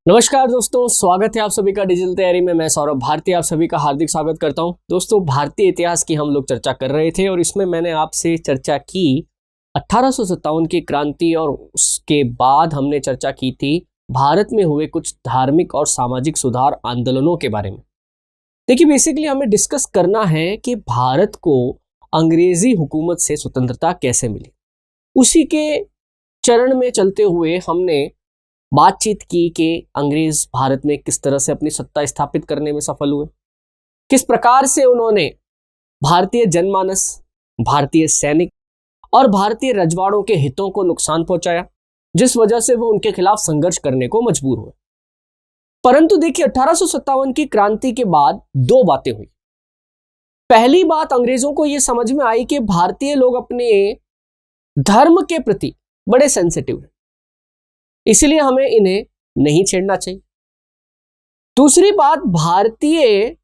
नमस्कार दोस्तों, स्वागत है आप सभी का डिजिटल तैयारी में। मैं सौरभ भारती आप सभी का हार्दिक स्वागत करता हूं। दोस्तों, भारतीय इतिहास की हम लोग चर्चा कर रहे थे और इसमें मैंने आपसे चर्चा की 1857 की क्रांति और उसके बाद हमने चर्चा की थी भारत में हुए कुछ धार्मिक और सामाजिक सुधार आंदोलनों के बारे में। देखिए, बेसिकली हमें डिस्कस करना है कि भारत को अंग्रेजी हुकूमत से स्वतंत्रता कैसे मिली। उसी के चरण में चलते हुए हमने बातचीत की कि अंग्रेज भारत में किस तरह से अपनी सत्ता स्थापित करने में सफल हुए, किस प्रकार से उन्होंने भारतीय जनमानस, भारतीय सैनिक और भारतीय रजवाड़ों के हितों को नुकसान पहुंचाया, जिस वजह से वो उनके खिलाफ संघर्ष करने को मजबूर हुए। परंतु देखिए, 1857 की क्रांति के बाद दो बातें हुई। पहली बात, अंग्रेजों को यह समझ में आई कि भारतीय लोग अपने धर्म के प्रति बड़े सेंसिटिव हैं, इसलिए हमें इन्हें नहीं छेड़ना चाहिए। दूसरी बात, भारतीय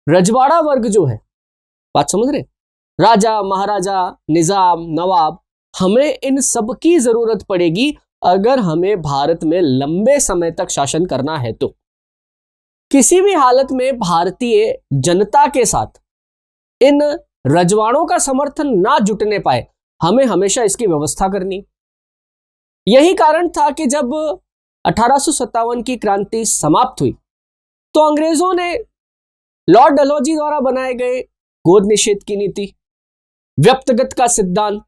रजवाड़ा वर्ग जो है, बात समझ रहे, राजा, महाराजा, निजाम, नवाब, हमें इन सब की जरूरत पड़ेगी अगर हमें भारत में लंबे समय तक शासन करना है। तो किसी भी हालत में भारतीय जनता के साथ इन रजवाड़ों का समर्थन ना जुटने पाए, हमें हमेशा इसकी व्यवस्था करनी। यही कारण था कि जब 1857 की क्रांति समाप्त हुई तो अंग्रेजों ने लॉर्ड डलहौजी द्वारा बनाए गए गोद निषेध की नीति, व्यक्तिगत का सिद्धांत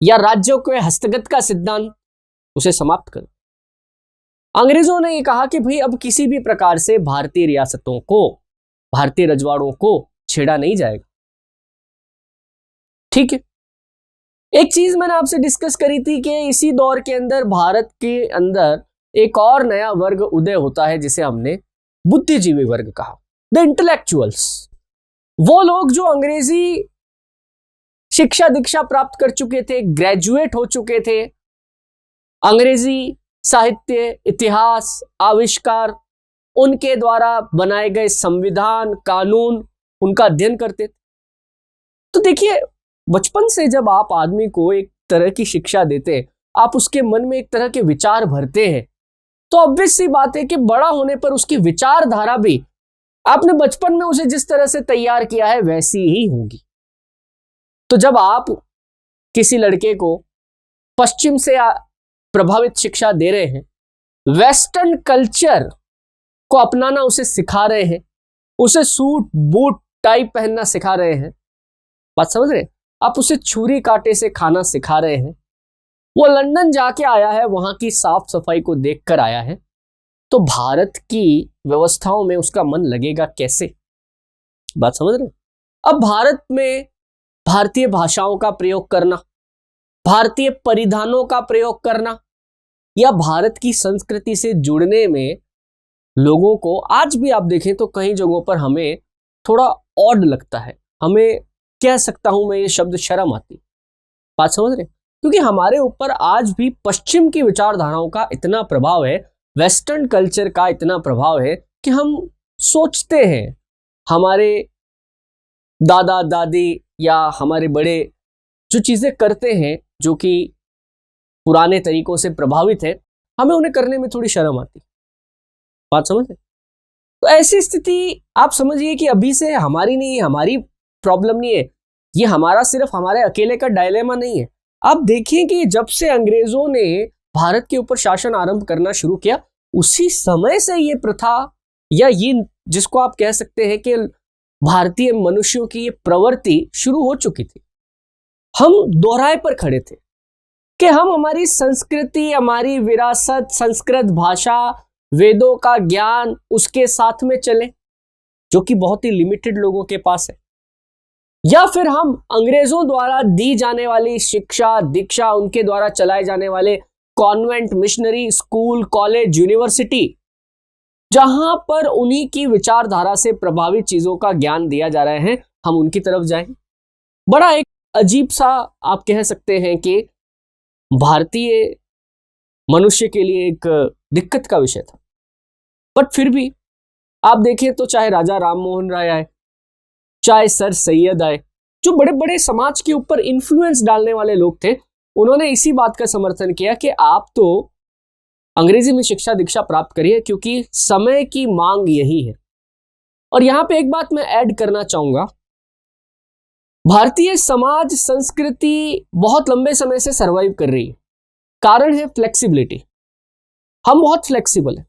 या राज्यों के हस्तगत का सिद्धांत, उसे समाप्त कर अंग्रेजों ने यह कहा कि भाई अब किसी भी प्रकार से भारतीय रियासतों को, भारतीय रजवाड़ों को छेड़ा नहीं जाएगा। ठीक है, एक चीज मैंने आपसे डिस्कस करी थी कि इसी दौर के अंदर भारत के अंदर एक और नया वर्ग उदय होता है जिसे हमने बुद्धिजीवी वर्ग कहा, द इंटेलेक्चुअल्स। वो लोग जो अंग्रेजी शिक्षा दीक्षा प्राप्त कर चुके थे, ग्रेजुएट हो चुके थे, अंग्रेजी साहित्य, इतिहास, आविष्कार, उनके द्वारा बनाए गए संविधान, कानून, उनका अध्ययन करते थे। तो देखिए, बचपन से जब आप आदमी को एक तरह की शिक्षा देते हैं, आप उसके मन में एक तरह के विचार भरते हैं, तो ऑब्वियस सी बात है कि बड़ा होने पर उसकी विचारधारा भी आपने बचपन में उसे जिस तरह से तैयार किया है वैसी ही होगी। तो जब आप किसी लड़के को पश्चिम से प्रभावित शिक्षा दे रहे हैं, वेस्टर्न कल्चर को अपनाना उसे सिखा रहे हैं, उसे सूट बूट टाई पहनना सिखा रहे हैं, बात समझ रहे हैं, आप उसे छुरी कांटे से खाना सिखा रहे हैं, वो लंदन जाके आया है, वहां की साफ सफाई को देखकर आया है, तो भारत की व्यवस्थाओं में उसका मन लगेगा कैसे? बात समझ रहे हैं? अब भारत में भारतीय भाषाओं का प्रयोग करना, भारतीय परिधानों का प्रयोग करना या भारत की संस्कृति से जुड़ने में लोगों को आज भी आप देखें तो कई जगहों पर हमें थोड़ा ऑड लगता है, हमें कह सकता हूं मैं ये शब्द शर्म आती। बात समझ रहे? क्योंकि हमारे ऊपर आज भी पश्चिम की विचारधाराओं का इतना प्रभाव है, वेस्टर्न कल्चर का इतना प्रभाव है कि हम सोचते हैं हमारे दादा दादी या हमारे बड़े जो चीजें करते हैं, जो कि पुराने तरीकों से प्रभावित है, हमें उन्हें करने में थोड़ी शर्म आती। बात समझ रहे? तो ऐसी स्थिति आप समझिए कि अभी से हमारी नहीं है, हमारी प्रॉब्लम नहीं है, ये हमारा सिर्फ हमारे अकेले का डायलेमा नहीं है। आप देखिए कि जब से अंग्रेजों ने भारत के ऊपर शासन आरंभ करना शुरू किया, उसी समय से ये प्रथा या ये जिसको आप कह सकते हैं कि भारतीय मनुष्यों की ये प्रवृत्ति शुरू हो चुकी थी। हम दोहराए पर खड़े थे कि हम हमारी संस्कृति, हमारी विरासत, संस्कृत भाषा, वेदों का ज्ञान, उसके साथ में चलें, जो कि बहुत ही लिमिटेड लोगों के पास है, या फिर हम अंग्रेजों द्वारा दी जाने वाली शिक्षा दीक्षा, उनके द्वारा चलाए जाने वाले convent, missionary school, college, university, जहां पर उन्हीं की विचारधारा से प्रभावित चीजों का ज्ञान दिया जा रहा है, हम उनकी तरफ जाएं। बड़ा एक अजीब सा आप कह सकते हैं कि भारतीय मनुष्य के लिए एक दिक्कत का विषय था। बट फिर भी आप देखें तो चाहे राजा राम मोहन राय आए, चाहे सर सैयद आए, जो बड़े बड़े समाज के ऊपर इन्फ्लुएंस डालने वाले लोग थे, उन्होंने इसी बात का समर्थन किया कि आप तो अंग्रेजी में शिक्षा दीक्षा प्राप्त करिए, क्योंकि समय की मांग यही है। और यहां पे एक बात मैं ऐड करना चाहूंगा, भारतीय समाज संस्कृति बहुत लंबे समय से सरवाइव कर रही है। कारण है फ्लेक्सिबिलिटी। हम बहुत फ्लेक्सिबल है।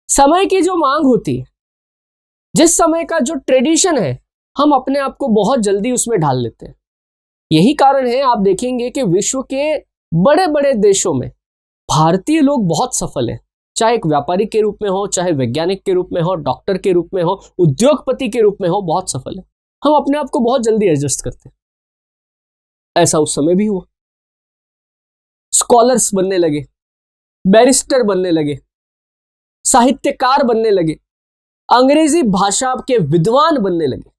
समय की जो मांग होती है, जिस समय का जो ट्रेडिशन है, हम अपने आप को बहुत जल्दी उसमें ढाल लेते हैं। यही कारण है, आप देखेंगे कि विश्व के बड़े बड़े देशों में भारतीय लोग बहुत सफल हैं, चाहे एक व्यापारी के रूप में हो, चाहे वैज्ञानिक के रूप में हो, डॉक्टर के रूप में हो, उद्योगपति के रूप में हो, बहुत सफल है। हम अपने आप को बहुत जल्दी एडजस्ट करते हैं। ऐसा उस समय भी हुआ। स्कॉलर्स बनने लगे, बैरिस्टर बनने लगे, साहित्यकार बनने लगे, अंग्रेजी भाषा के विद्वान बनने लगे,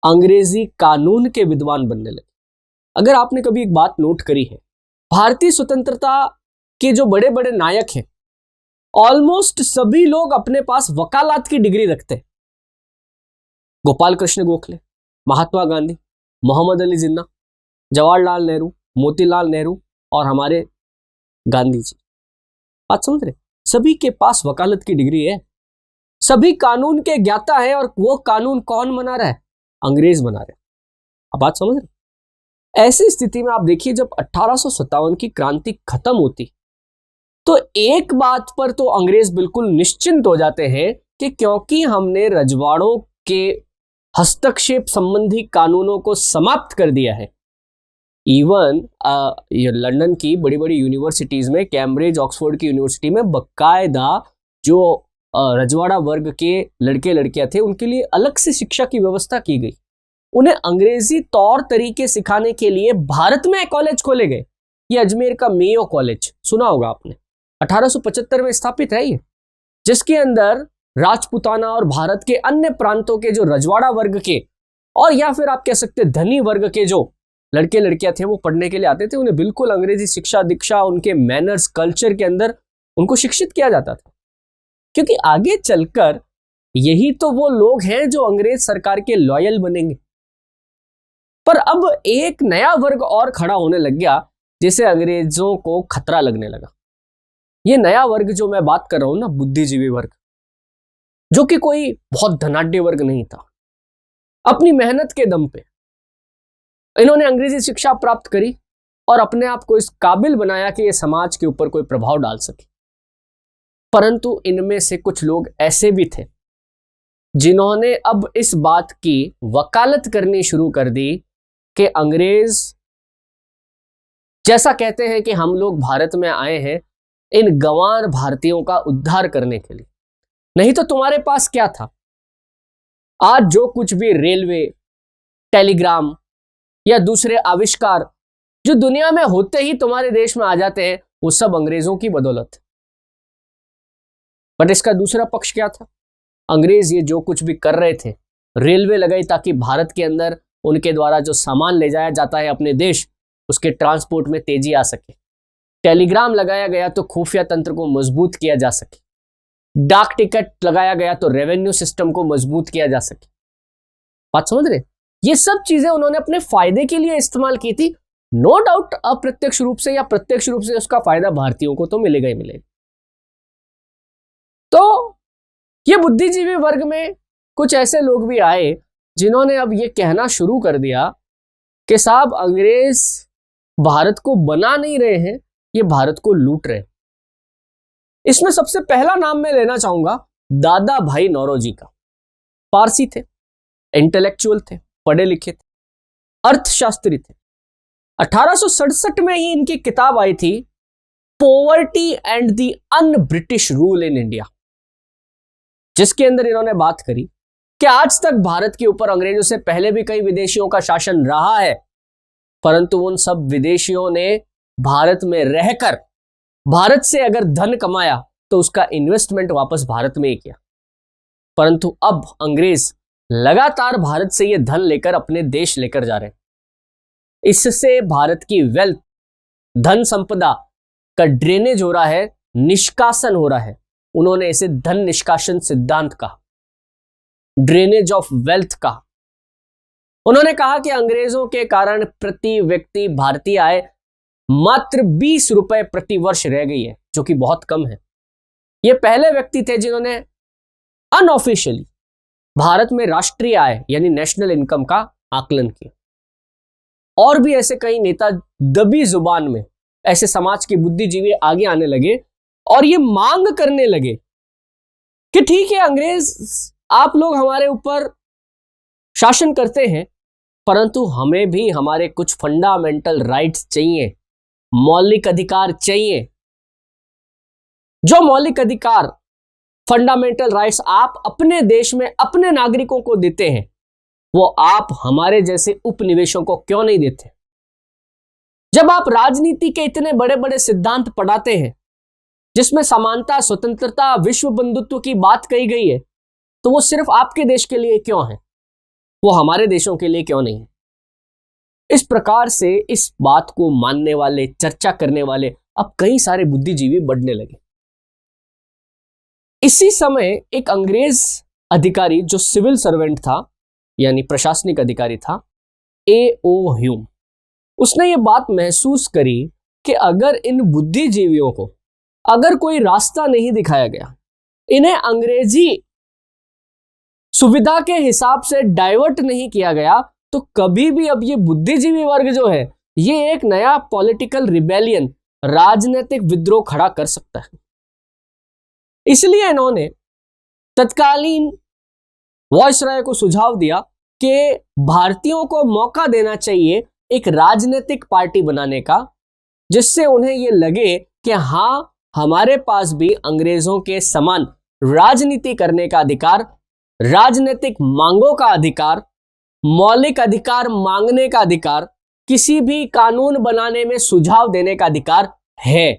अंग्रेजी कानून के विद्वान बनने लगे। अगर आपने कभी एक बात नोट करी है, भारतीय स्वतंत्रता के जो बड़े बड़े नायक हैं, ऑलमोस्ट सभी लोग अपने पास वकालत की डिग्री रखते हैं। गोपाल कृष्ण गोखले, महात्मा गांधी, मोहम्मद अली जिन्ना, जवाहरलाल नेहरू, मोतीलाल नेहरू और हमारे गांधी जी। बात समझ रहे? सभी के पास वकालत की डिग्री है, सभी कानून के ज्ञाता है, और वो कानून कौन बना रहा है? अंग्रेज बना रहे। अब बात समझ रहे? ऐसी स्थिति में आप देखिए, जब 1857 की क्रांति खत्म होती, तो एक बात पर तो अंग्रेज बिल्कुल निश्चिंत हो जाते हैं कि क्योंकि हमने रजवाड़ों के हस्तक्षेप संबंधी कानूनों को समाप्त कर दिया है। इवन लंदन की बड़ी बड़ी यूनिवर्सिटीज में, कैम्ब्रिज, ऑक्सफोर्ड की यूनिवर्सिटी में बकायदा जो रजवाड़ा वर्ग के लड़के लड़कियां थे, उनके लिए अलग से शिक्षा की व्यवस्था की गई। उन्हें अंग्रेजी तौर तरीके सिखाने के लिए भारत में कॉलेज खोले गए। ये अजमेर का मेयो कॉलेज सुना होगा आपने, 1875 में स्थापित है ये, जिसके अंदर राजपूताना और भारत के अन्य प्रांतों के जो रजवाड़ा वर्ग के, और या फिर आप कह सकते धनी वर्ग के जो लड़के लड़कियां थे, वो पढ़ने के लिए आते थे। उन्हें बिल्कुल अंग्रेजी शिक्षा दीक्षा, उनके मैनर्स, कल्चर के अंदर उनको शिक्षित किया जाता था, क्योंकि आगे चलकर यही तो वो लोग हैं जो अंग्रेज सरकार के लॉयल बनेंगे। पर अब एक नया वर्ग और खड़ा होने लग गया, जिसे अंग्रेजों को खतरा लगने लगा। ये नया वर्ग जो मैं बात कर रहा हूं ना, बुद्धिजीवी वर्ग, जो कि कोई बहुत धनाढ्य वर्ग नहीं था। अपनी मेहनत के दम पे इन्होंने अंग्रेजी शिक्षा प्राप्त करी और अपने आप को इस काबिल बनाया कि ये समाज के ऊपर कोई प्रभाव डाल सके। परंतु इनमें से कुछ लोग ऐसे भी थे जिन्होंने अब इस बात की वकालत करनी शुरू कर दी कि अंग्रेज जैसा कहते हैं कि हम लोग भारत में आए हैं इन गंवार भारतीयों का उद्धार करने के लिए। नहीं तो तुम्हारे पास क्या था? आज जो कुछ भी रेलवे, टेलीग्राम या दूसरे आविष्कार जो दुनिया में होते ही तुम्हारे देश में आ जाते हैं, वो सब अंग्रेजों की बदौलत। बट इसका दूसरा पक्ष क्या था? अंग्रेज ये जो कुछ भी कर रहे थे, रेलवे लगाई ताकि भारत के अंदर उनके द्वारा जो सामान ले जाया जाता है अपने देश, उसके ट्रांसपोर्ट में तेजी आ सके। टेलीग्राम लगाया गया तो खुफिया तंत्र को मजबूत किया जा सके। डाक टिकट लगाया गया तो रेवेन्यू सिस्टम को मजबूत किया जा सके। बात समझ रहे? ये सब चीजें उन्होंने अपने फायदे के लिए इस्तेमाल की थी। नो डाउट अप्रत्यक्ष रूप से या प्रत्यक्ष रूप से उसका फायदा भारतीयों को तो मिलेगा ही मिलेगा। तो ये बुद्धिजीवी वर्ग में कुछ ऐसे लोग भी आए जिन्होंने अब ये कहना शुरू कर दिया कि साहब अंग्रेज भारत को बना नहीं रहे हैं, ये भारत को लूट रहे हैं। इसमें सबसे पहला नाम मैं लेना चाहूंगा दादा भाई नौरोजी का। पारसी थे, इंटेलेक्चुअल थे, पढ़े लिखे थे, अर्थशास्त्री थे। 1867 में ही इनकी किताब आई थी poverty and the un British rule in India, जिसके अंदर इन्होंने बात करी कि आज तक भारत के ऊपर अंग्रेजों से पहले भी कई विदेशियों का शासन रहा है, परंतु उन सब विदेशियों ने भारत में रहकर भारत से अगर धन कमाया तो उसका इन्वेस्टमेंट वापस भारत में ही किया। परंतु अब अंग्रेज लगातार भारत से ये धन लेकर अपने देश लेकर जा रहे हैं। इससे भारत की वेल्थ, धन संपदा का ड्रेनेज हो रहा है, निष्कासन हो रहा है। उन्होंने इसे धन निष्कासन सिद्धांत कहा, ड्रेनेज ऑफ वेल्थ कहा। उन्होंने कहा कि अंग्रेजों के कारण प्रति व्यक्ति भारतीय आय मात्र 20 रुपए प्रति वर्ष रह गई है। जो कि बहुत कम है। ये पहले व्यक्ति थे जिन्होंने अनऑफिशियली भारत में राष्ट्रीय आय यानी नेशनल इनकम का आकलन किया। और भी ऐसे कई नेता दबी जुबान में ऐसे समाज के बुद्धिजीवी आगे आने लगे और ये मांग करने लगे कि ठीक है अंग्रेज आप लोग हमारे ऊपर शासन करते हैं, परंतु हमें भी हमारे कुछ फंडामेंटल राइट्स चाहिए, मौलिक अधिकार चाहिए। जो मौलिक अधिकार फंडामेंटल राइट्स आप अपने देश में अपने नागरिकों को देते हैं, वो आप हमारे जैसे उपनिवेशों को क्यों नहीं देते? जब आप राजनीति के इतने बड़े बड़े सिद्धांत पढ़ाते हैं जिसमें समानता, स्वतंत्रता, विश्व बंधुत्व की बात कही गई है, तो वो सिर्फ आपके देश के लिए क्यों है, वो हमारे देशों के लिए क्यों नहीं? इस प्रकार से इस बात को मानने वाले, चर्चा करने वाले अब कई सारे बुद्धिजीवी बढ़ने लगे। इसी समय एक अंग्रेज अधिकारी जो सिविल सर्वेंट था यानी प्रशासनिक अधिकारी था, A.O. ह्यूम, उसने ये बात महसूस करी कि अगर इन बुद्धिजीवियों को अगर कोई रास्ता नहीं दिखाया गया, इन्हें अंग्रेजी सुविधा के हिसाब से डाइवर्ट नहीं किया गया, तो कभी भी अब ये बुद्धिजीवी वर्ग जो है ये एक नया पॉलिटिकल रिबेलियन, राजनीतिक विद्रोह खड़ा कर सकता है। इसलिए इन्होंने तत्कालीन वॉइसरॉय को सुझाव दिया कि भारतीयों को मौका देना चाहिए एक राजनीतिक पार्टी बनाने का, जिससे उन्हें यह लगे कि हां हमारे पास भी अंग्रेजों के समान राजनीति करने का अधिकार, राजनीतिक मांगों का अधिकार, मौलिक अधिकार मांगने का अधिकार, किसी भी कानून बनाने में सुझाव देने का अधिकार है।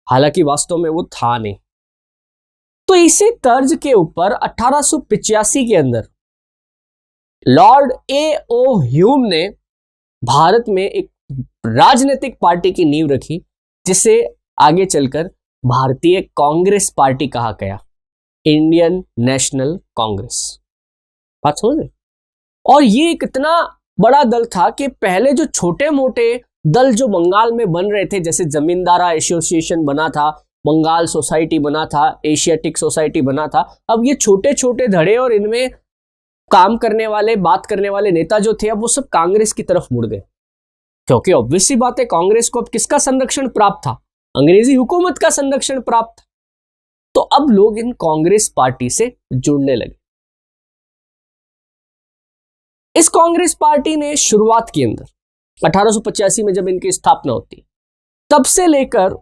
हालांकि वास्तव में वो था नहीं। तो इसी तर्ज के ऊपर 1885 के अंदर लॉर्ड A.O. ह्यूम ने भारत में एक राजनीतिक पार्टी की नींव रखी, जिसे आगे चलकर भारतीय कांग्रेस पार्टी कहा गया, इंडियन नेशनल कांग्रेस। बात समझ रहे? और ये एक इतना बड़ा दल था कि पहले जो छोटे मोटे दल जो बंगाल में बन रहे थे, जैसे जमींदारा एसोसिएशन बना था, बंगाल सोसाइटी बना था, एशियाटिक सोसाइटी बना था, अब ये छोटे छोटे धड़े और इनमें काम करने वाले, बात करने वाले नेता जो थे, अब वो सब कांग्रेस की तरफ मुड़ गए। क्योंकि ऑब्वियस सी बात है, कांग्रेस को अब किसका संरक्षण प्राप्त था? अंग्रेजी हुकूमत का संरक्षण प्राप्त। तो अब लोग इन कांग्रेस पार्टी से जुड़ने लगे। इस कांग्रेस पार्टी ने शुरुआत के अंदर 1885 में जब इनकी स्थापना होती है, तब से लेकर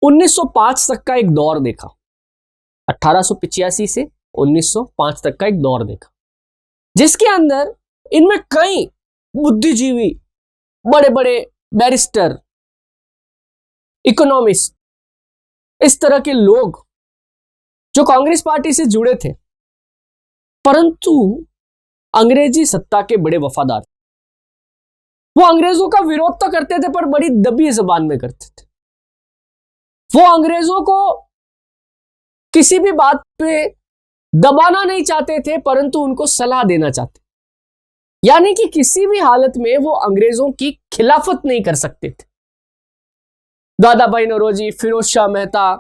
1905 तक का एक दौर देखा। 1885 से 1905 तक का एक दौर देखा, जिसके अंदर इनमें कई बुद्धिजीवी, बड़े बड़े बैरिस्टर, इकोनॉमिस्ट, इस तरह के लोग जो कांग्रेस पार्टी से जुड़े थे, परंतु अंग्रेजी सत्ता के बड़े वफादार थे। वो अंग्रेजों का विरोध तो करते थे, पर बड़ी दबी जबान में करते थे। वो अंग्रेजों को किसी भी बात पे दबाना नहीं चाहते थे, परंतु उनको सलाह देना चाहते, यानी कि किसी भी हालत में वो अंग्रेजों की खिलाफत नहीं कर सकते थे। दादा भाई नौरोजी, फिरोज शाह मेहता,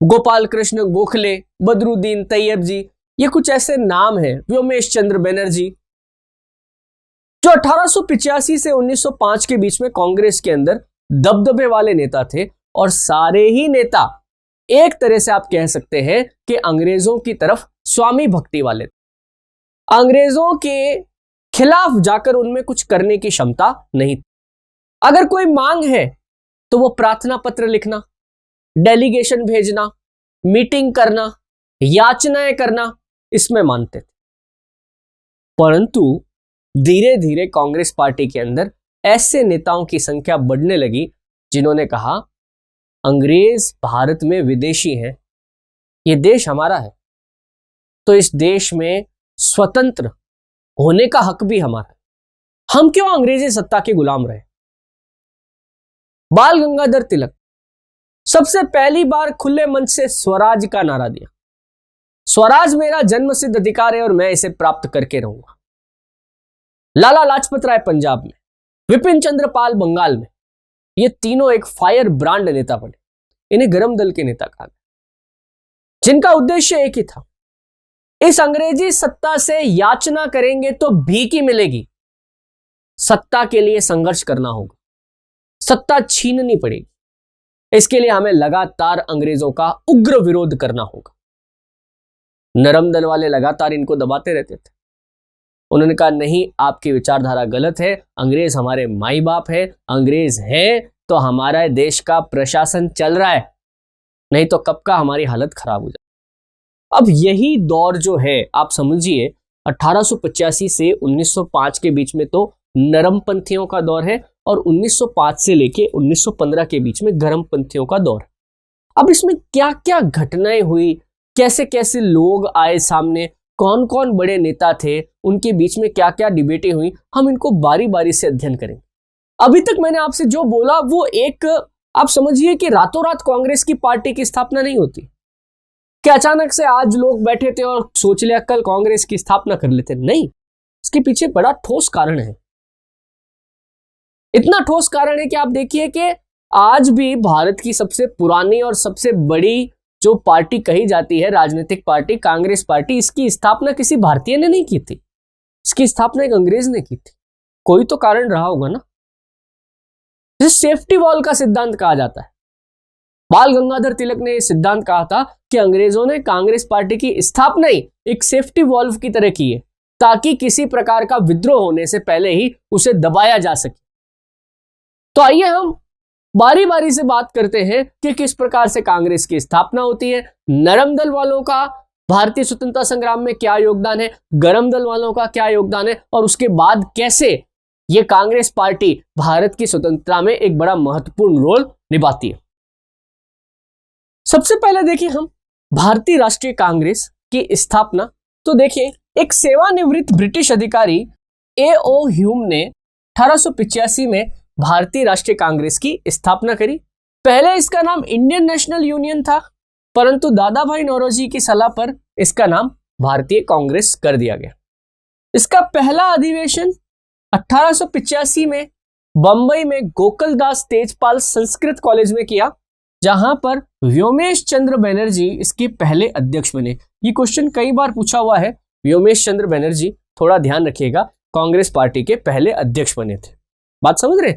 गोपाल कृष्ण गोखले, बदरुद्दीन तैयब जी, ये कुछ ऐसे नाम हैं, व्योमेश चंद्र बनर्जी, जो 1885 से 1905 के बीच में कांग्रेस के अंदर दबदबे वाले नेता थे। और सारे ही नेता एक तरह से आप कह सकते हैं कि अंग्रेजों की तरफ स्वामी भक्ति वाले थे। अंग्रेजों के खिलाफ जाकर उनमें कुछ करने की क्षमता नहीं थी। अगर कोई मांग है तो वो प्रार्थना पत्र लिखना, डेलीगेशन भेजना, मीटिंग करना, याचनाएं करना, इसमें मानते थे। परंतु धीरे धीरे कांग्रेस पार्टी के अंदर ऐसे नेताओं की संख्या बढ़ने लगी जिन्होंने कहा अंग्रेज भारत में विदेशी हैं, ये देश हमारा है, तो इस देश में स्वतंत्र होने का हक भी हमारा है, हम क्यों अंग्रेजी सत्ता के गुलाम रहे। बाल गंगाधर तिलक सबसे पहली बार खुले मन से स्वराज का नारा दिया। स्वराज मेरा जन्मसिद्ध अधिकार है और मैं इसे प्राप्त करके रहूंगा। लाला लाजपत राय पंजाब में, विपिन चंद्र पाल बंगाल में, ये तीनों एक फायर ब्रांड नेता बने। इन्हें गरम दल के नेता कहा गया, जिनका उद्देश्य एक ही था, इस अंग्रेजी सत्ता से याचना करेंगे तो भीख मिलेगी, सत्ता के लिए संघर्ष करना होगा, सत्ता छीननी पड़ेगी, इसके लिए हमें लगातार अंग्रेजों का उग्र विरोध करना होगा। नरम दल वाले लगातार इनको दबाते रहते थे। उन्होंने कहा नहीं, आपकी विचारधारा गलत है, अंग्रेज हमारे माई बाप है, अंग्रेज हैं तो हमारा देश का प्रशासन चल रहा है, नहीं तो कब का हमारी हालत खराब हो जाए। अब यही दौर जो है, आप समझिए 1885 से 1905 के बीच में तो नरमपंथियों का दौर है और 1905 से लेके 1915 के बीच में गरमपंथियों का दौर। अब इसमें क्या क्या घटनाएं हुई, कैसे कैसे लोग आए सामने, कौन कौन बड़े नेता थे, उनके बीच में क्या क्या डिबेटें हुई, हम इनको बारी बारी से अध्ययन करेंगे। अभी तक मैंने आपसे जो बोला वो एक, आप समझिए कि रातों रात कांग्रेस की पार्टी की स्थापना नहीं होती कि अचानक से आज लोग बैठे थे और सोच लिया कल कांग्रेस की स्थापना कर लेते, नहीं, इसके पीछे बड़ा ठोस कारण है। इतना ठोस कारण है कि आप देखिए कि आज भी भारत की सबसे पुरानी और सबसे बड़ी जो पार्टी कही जाती है, राजनीतिक पार्टी, कांग्रेस पार्टी, इसकी स्थापना किसी भारतीय ने नहीं की थी, इसकी स्थापना एक अंग्रेज ने की थी। कोई तो कारण रहा होगा ना। जिसे सेफ्टी वॉल का सिद्धांत कहा जाता है, बाल गंगाधर तिलक ने यह सिद्धांत कहा था कि अंग्रेजों ने कांग्रेस पार्टी की स्थापना ही एक सेफ्टी वॉल्व की तरह की है, ताकि किसी प्रकार का विद्रोह होने से पहले ही उसे दबाया जा सके। तो आइए हम बारी बारी से बात करते हैं कि किस प्रकार से कांग्रेस की स्थापना होती है, नरम दल वालों का भारतीय स्वतंत्रता संग्राम में क्या योगदान है, गरम दल वालों का क्या योगदान है, और उसके बाद कैसे यह कांग्रेस पार्टी भारत की स्वतंत्रता में एक बड़ा महत्वपूर्ण रोल निभाती है। सबसे पहले देखिए हम भारतीय राष्ट्रीय कांग्रेस की स्थापना। तो देखिए, एक सेवानिवृत्त ब्रिटिश अधिकारी A.O. ह्यूम ने 1885 में भारतीय राष्ट्रीय कांग्रेस की स्थापना करी। पहले इसका नाम इंडियन नेशनल यूनियन था, परंतु दादा भाई नौरोजी की सलाह पर इसका नाम भारतीय कांग्रेस कर दिया गया। इसका पहला अधिवेशन 1885 में बंबई में गोकुलदास तेजपाल संस्कृत कॉलेज में किया, जहां पर व्योमेश चंद्र बनर्जी इसके पहले अध्यक्ष बने। ये क्वेश्चन कई बार पूछा हुआ है, व्योमेश चंद्र बनर्जी, थोड़ा ध्यान रखिएगा, कांग्रेस पार्टी के पहले अध्यक्ष बने थे। बात समझ रहे?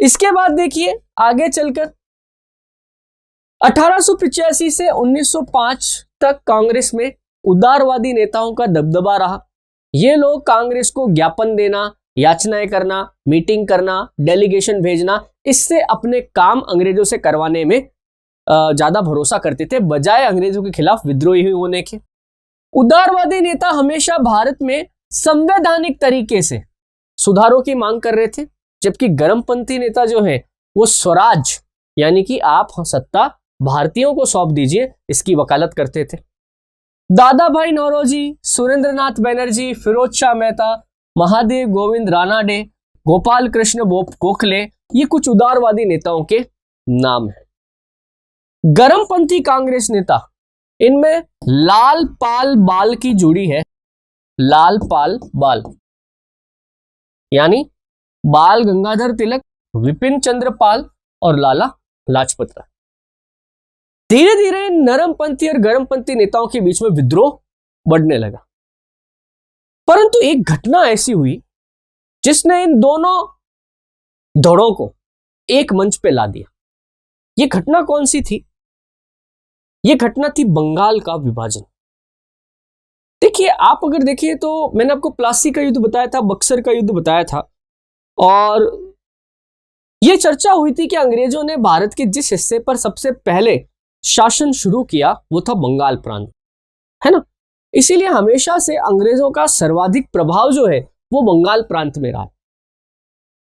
इसके बाद देखिए आगे चलकर 1885 से 1905 तक कांग्रेस में उदारवादी नेताओं का दबदबा रहा। ये लोग कांग्रेस को ज्ञापन देना, याचनाएं करना, मीटिंग करना, डेलीगेशन भेजना, इससे अपने काम अंग्रेजों से करवाने में ज्यादा भरोसा करते थे, बजाय अंग्रेजों के खिलाफ विद्रोही होने के। उदारवादी नेता हमेशा भारत में संवैधानिक तरीके से सुधारों की मांग कर रहे थे, जबकि गरमपंथी नेता जो है वो स्वराज, यानी कि आप सत्ता भारतीयों को सौंप दीजिए, इसकी वकालत करते थे। दादा भाई नौरोजी, सुरेंद्रनाथ बनर्जी, फिरोज शाह मेहता, महादेव गोविंद रानाडे, गोपाल कृष्ण गोखले, ये कुछ उदारवादी नेताओं के नाम हैं। गरमपंथी कांग्रेस नेता, इनमें लाल पाल बाल की जोड़ी है। लाल पाल बाल यानी बाल गंगाधर तिलक, विपिन चंद्र पाल और लाला लाजपत राय। धीरे धीरे नरमपंथी और गरमपंथी नेताओं के बीच में विद्रोह बढ़ने लगा, परंतु एक घटना ऐसी हुई जिसने इन दोनों धड़ों को एक मंच पे ला दिया। यह घटना कौन सी थी? यह घटना थी बंगाल का विभाजन। देखिए, आप अगर देखिए तो मैंने आपको प्लासी का युद्ध बताया था, बक्सर का युद्ध बताया था, और यह चर्चा हुई थी कि अंग्रेजों ने भारत के जिस हिस्से पर सबसे पहले शासन शुरू किया वो था बंगाल प्रांत, है ना। इसीलिए हमेशा से अंग्रेजों का सर्वाधिक प्रभाव जो है वो बंगाल प्रांत में रहा।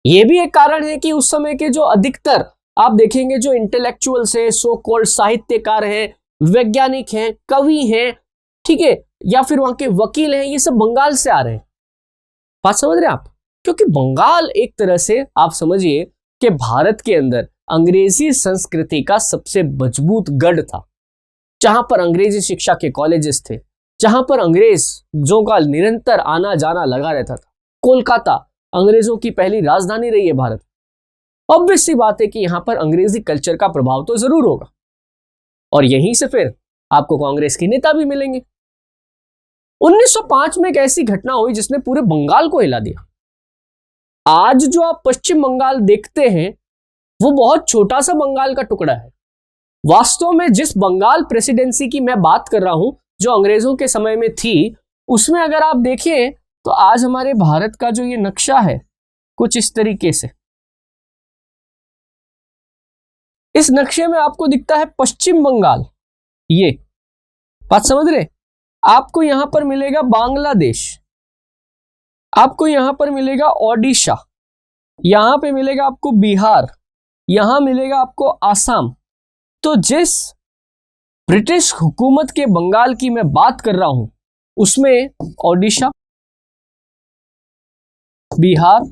यह भी एक कारण है कि उस समय के जो अधिकतर आप देखेंगे जो इंटेलेक्चुअल्स हैं, सो कॉल्ड साहित्यकार हैं, वैज्ञानिक हैं, कवि हैं, ठीक है, या फिर वहां के वकील हैं, ये सब बंगाल से आ रहे हैं। बात समझ रहे हैं आप? क्योंकि बंगाल एक तरह से आप समझिए कि भारत के अंदर अंग्रेजी संस्कृति का सबसे मजबूत गढ़ था, जहां पर अंग्रेजी शिक्षा के कॉलेजेस थे, जहां पर अंग्रेजों का निरंतर आना जाना लगा रहता था। कोलकाता अंग्रेजों की पहली राजधानी रही है भारत। ऑब्वियस सी बात है कि यहां पर अंग्रेजी कल्चर का प्रभाव तो जरूर होगा। और यहीं से फिर आपको कांग्रेस के नेता भी मिलेंगे। 1905 में एक ऐसी घटना हुई जिसने पूरे बंगाल को हिला दिया। आज जो आप पश्चिम बंगाल देखते हैं वो बहुत छोटा सा बंगाल का टुकड़ा है। वास्तव में जिस बंगाल प्रेसिडेंसी की मैं बात कर रहा हूं जो अंग्रेजों के समय में थी, उसमें अगर आप देखें तो आज हमारे भारत का जो ये नक्शा है कुछ इस तरीके से। इस नक्शे में आपको दिखता है पश्चिम बंगाल, ये बात समझ रहे। आपको यहां पर मिलेगा बांग्लादेश, आपको यहां पर मिलेगा ओडिशा, यहां पे मिलेगा आपको बिहार, यहां मिलेगा आपको आसाम। तो जिस ब्रिटिश हुकूमत के बंगाल की मैं बात कर रहा हूं उसमें ओडिशा, बिहार,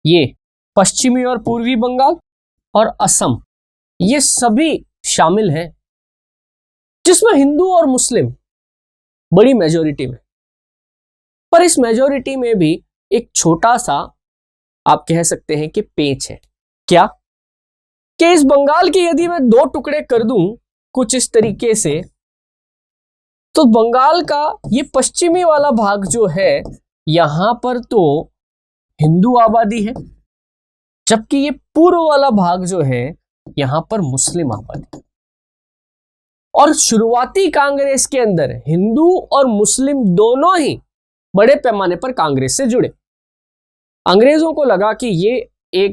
ये पश्चिमी और पूर्वी बंगाल और असम, ये सभी शामिल हैं, जिसमें हिंदू और मुस्लिम बड़ी मेजॉरिटी में। पर इस मेजॉरिटी में भी एक छोटा सा आप कह सकते हैं कि पेच है। क्या कि इस बंगाल के यदि मैं दो टुकड़े कर दूं कुछ इस तरीके से, तो बंगाल का ये पश्चिमी वाला भाग जो है यहां पर तो हिंदू आबादी है, जबकि ये पूर्व वाला भाग जो है यहां पर मुस्लिम आबादी। और शुरुआती कांग्रेस के अंदर हिंदू और मुस्लिम दोनों ही बड़े पैमाने पर कांग्रेस से जुड़े। अंग्रेजों को लगा कि ये एक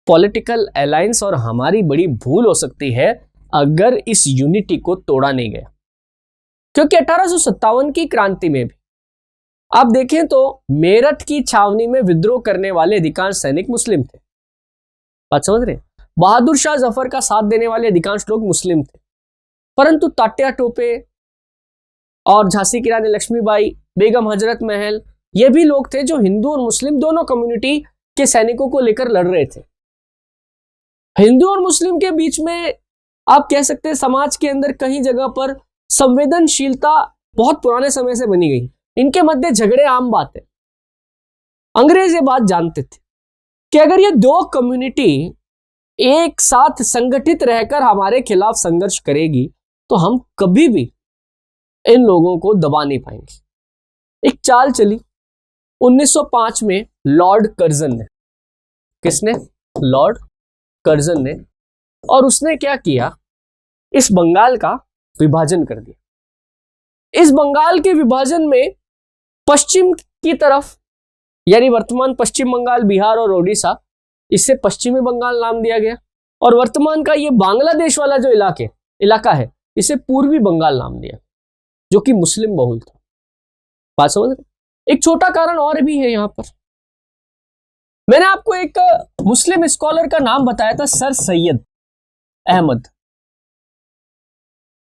पॉलिटिकल अलायंस और हमारी बड़ी भूल हो सकती है अगर इस यूनिटी को तोड़ा नहीं गया, क्योंकि 1857 की क्रांति में भी आप देखें तो मेरठ की छावनी में विद्रोह करने वाले अधिकांश सैनिक मुस्लिम थे। बात समझ रहे। बहादुर शाह जफर का साथ देने वाले अधिकांश लोग मुस्लिम थे, परंतु तात्या टोपे और झांसी की रानी लक्ष्मीबाई, बेगम हजरत महल, ये भी लोग थे जो हिंदू और मुस्लिम दोनों कम्युनिटी के सैनिकों को लेकर लड़ रहे थे। हिंदू और मुस्लिम के बीच में आप कह सकते हैं समाज के अंदर कहीं जगह पर संवेदनशीलता बहुत पुराने समय से बनी गई। इनके मध्य झगड़े आम बात है। अंग्रेज ये बात जानते थे कि अगर ये दो कम्युनिटी एक साथ संगठित रहकर हमारे खिलाफ संघर्ष करेगी तो हम कभी भी इन लोगों को दबा नहीं पाएंगे। एक चाल चली 1905 में लॉर्ड कर्जन ने। किसने? लॉर्ड कर्जन ने। और उसने क्या किया, इस बंगाल का विभाजन कर दिया। इस बंगाल के विभाजन में पश्चिम की तरफ यानी वर्तमान पश्चिम बंगाल, बिहार और ओडिशा, इससे पश्चिमी बंगाल नाम दिया गया। और वर्तमान का ये बांग्लादेश वाला जो इलाका है इसे पूर्वी बंगाल नाम दिया, जो कि मुस्लिम बहुल था। बात समझ रहे। एक छोटा कारण और भी है यहां पर। मैंने आपको एक मुस्लिम स्कॉलर का नाम बताया था, सर सैयद अहमद,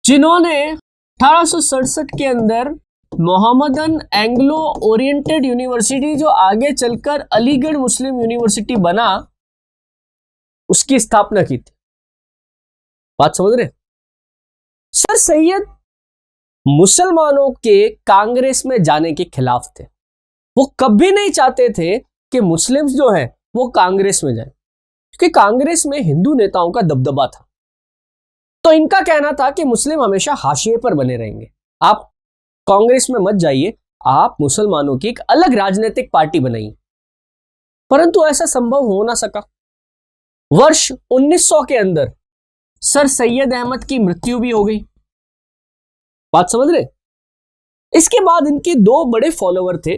जिन्होंने 1867 के अंदर मोहम्मदन एंग्लो ओरिएंटेड यूनिवर्सिटी, जो आगे चलकर अलीगढ़ मुस्लिम यूनिवर्सिटी बना, उसकी स्थापना की थी। बात समझ रहे। सर सैयद मुसलमानों के कांग्रेस में जाने के खिलाफ थे। वो कभी नहीं चाहते थे कि मुस्लिम्स जो है वो कांग्रेस में जाए, क्योंकि कांग्रेस में हिंदू नेताओं का दबदबा था। तो इनका कहना था कि मुस्लिम हमेशा हाशिए पर बने रहेंगे, आप कांग्रेस में मत जाइए, आप मुसलमानों की एक अलग राजनीतिक पार्टी बनाइए। परंतु ऐसा संभव हो ना सका। वर्ष 1900 के अंदर सर सैयद अहमद की मृत्यु भी हो गई। बात समझ रहे। इसके बाद इनके दो बड़े फॉलोवर थे।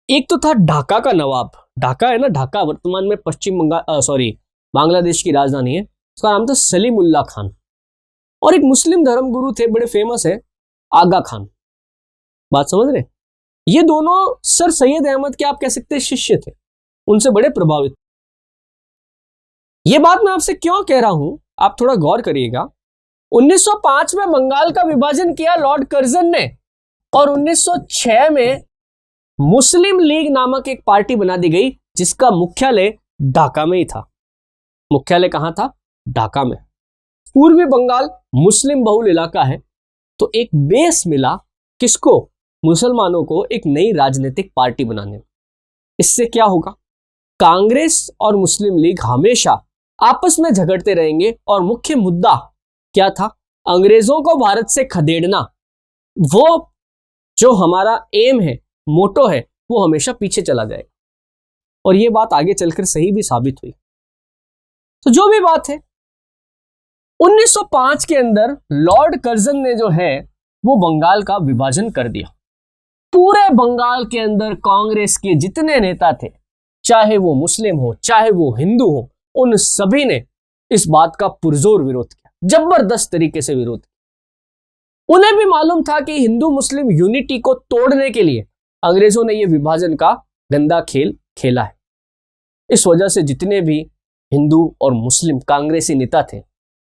एक तो था ढाका का नवाब, ढाका है ना, ढाका वर्तमान में पश्चिम बंगाल बांग्लादेश की राजधानी है, उसका नाम था सलीमुल्लाह खान। और एक मुस्लिम धर्मगुरु थे, बड़े फेमस है, आगा खान। बात समझ रहे। ये दोनों सर सैयद अहमद के आप कह सकते हैं शिष्य थे, उनसे बड़े प्रभावित। ये बात मैं आपसे क्यों कह रहा हूं, आप थोड़ा गौर करिएगा। 1905 में बंगाल का विभाजन किया लॉर्ड कर्जन ने, और 1906 में मुस्लिम लीग नामक एक पार्टी बना दी गई, जिसका मुख्यालय ढाका में ही था। मुख्यालय कहां था? ढाका में। पूर्वी बंगाल मुस्लिम बहुल इलाका है, तो एक बेस मिला किसको? मुसलमानों को एक नई राजनीतिक पार्टी बनाने में। इससे क्या होगा? कांग्रेस और मुस्लिम लीग हमेशा आपस में झगड़ते रहेंगे और मुख्य मुद्दा क्या था? अंग्रेजों को भारत से खदेड़ना, वो जो हमारा एम है, मोटो है, वो हमेशा पीछे चला जाएगा। और ये बात आगे चलकर सही भी साबित हुई। तो जो भी बात है, 1905 के अंदर लॉर्ड कर्जन ने जो है वो बंगाल का विभाजन कर दिया। पूरे बंगाल के अंदर कांग्रेस के जितने नेता थे, चाहे वो मुस्लिम हो चाहे वो हिंदू हो, उन सभी ने इस बात का पुरजोर विरोध किया, जबरदस्त तरीके से विरोध किया। उन्हें भी मालूम था कि हिंदू मुस्लिम यूनिटी को तोड़ने के लिए अंग्रेजों ने यह विभाजन का गंदा खेल खेला है। इस वजह से जितने भी हिंदू और मुस्लिम कांग्रेसी नेता थे,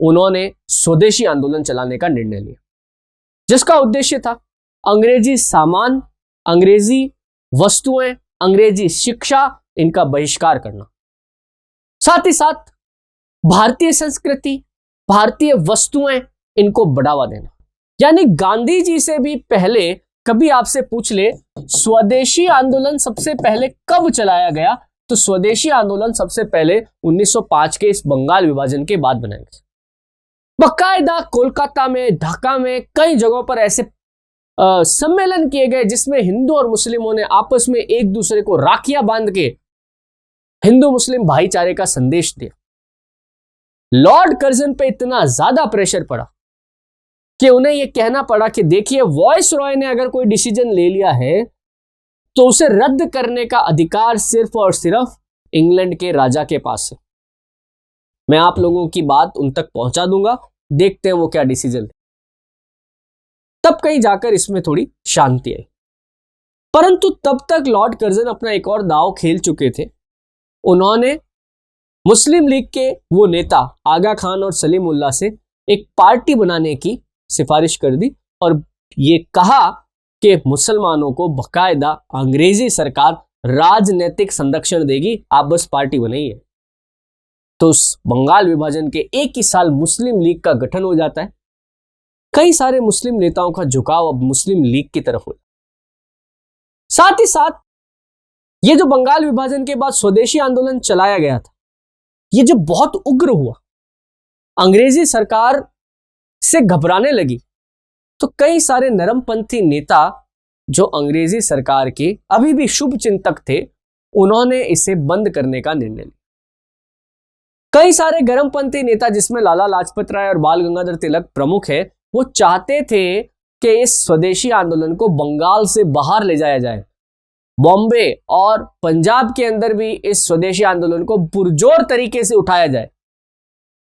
उन्होंने स्वदेशी आंदोलन चलाने का निर्णय लिया, जिसका उद्देश्य था अंग्रेजी सामान, अंग्रेजी वस्तुएं, अंग्रेजी शिक्षा, इनका बहिष्कार करना। साथ ही साथ भारतीय संस्कृति, भारतीय वस्तुएं, इनको बढ़ावा देना। यानी गांधी जी से भी पहले कभी आपसे पूछ ले स्वदेशी आंदोलन सबसे पहले कब चलाया गया, तो स्वदेशी आंदोलन सबसे पहले 1905 के इस बंगाल विभाजन के बाद बनाया गया। बकायदा कोलकाता में, ढाका में, कई जगहों पर ऐसे सम्मेलन किए गए जिसमें हिंदू और मुस्लिमों ने आपस में एक दूसरे को राखियां बांध के हिंदू मुस्लिम भाईचारे का संदेश दिया। लॉर्ड कर्जन पे इतना ज्यादा प्रेशर पड़ा कि उन्हें यह कहना पड़ा कि देखिए, वॉइस रॉय ने अगर कोई डिसीजन ले लिया है तो उसे रद्द करने का अधिकार सिर्फ और सिर्फ इंग्लैंड के राजा के पास है। मैं आप लोगों की बात उन तक पहुंचा दूंगा, देखते हैं वो क्या डिसीजन है। तब कहीं जाकर इसमें थोड़ी शांति आई। परंतु तब तक लॉर्ड कर्जन अपना एक और दांव खेल चुके थे। उन्होंने मुस्लिम लीग के वो नेता आगा खान और सलीमुल्लाह से एक पार्टी बनाने की सिफारिश कर दी और ये कहा कि मुसलमानों को बकायदा अंग्रेजी सरकार राजनीतिक संरक्षण देगी, आप बस पार्टी बनाइए। तो उस बंगाल विभाजन के एक ही साल मुस्लिम लीग का गठन हो जाता है। कई सारे मुस्लिम नेताओं का झुकाव अब मुस्लिम लीग की तरफ हो। साथ ही साथ ये जो बंगाल विभाजन के बाद स्वदेशी आंदोलन चलाया गया था, ये जो बहुत उग्र हुआ, अंग्रेजी सरकार से घबराने लगी, तो कई सारे नरमपंथी नेता जो अंग्रेजी सरकार के अभी भी शुभ चिंतक थे, उन्होंने इसे बंद करने का निर्णय लिया। कई सारे गर्मपंथी नेता, जिसमें लाला लाजपत राय और बाल गंगाधर तिलक प्रमुख है, वो चाहते थे कि इस स्वदेशी आंदोलन को बंगाल से बाहर ले जाया जाए। बॉम्बे और पंजाब के अंदर भी इस स्वदेशी आंदोलन को पुरजोर तरीके से उठाया जाए।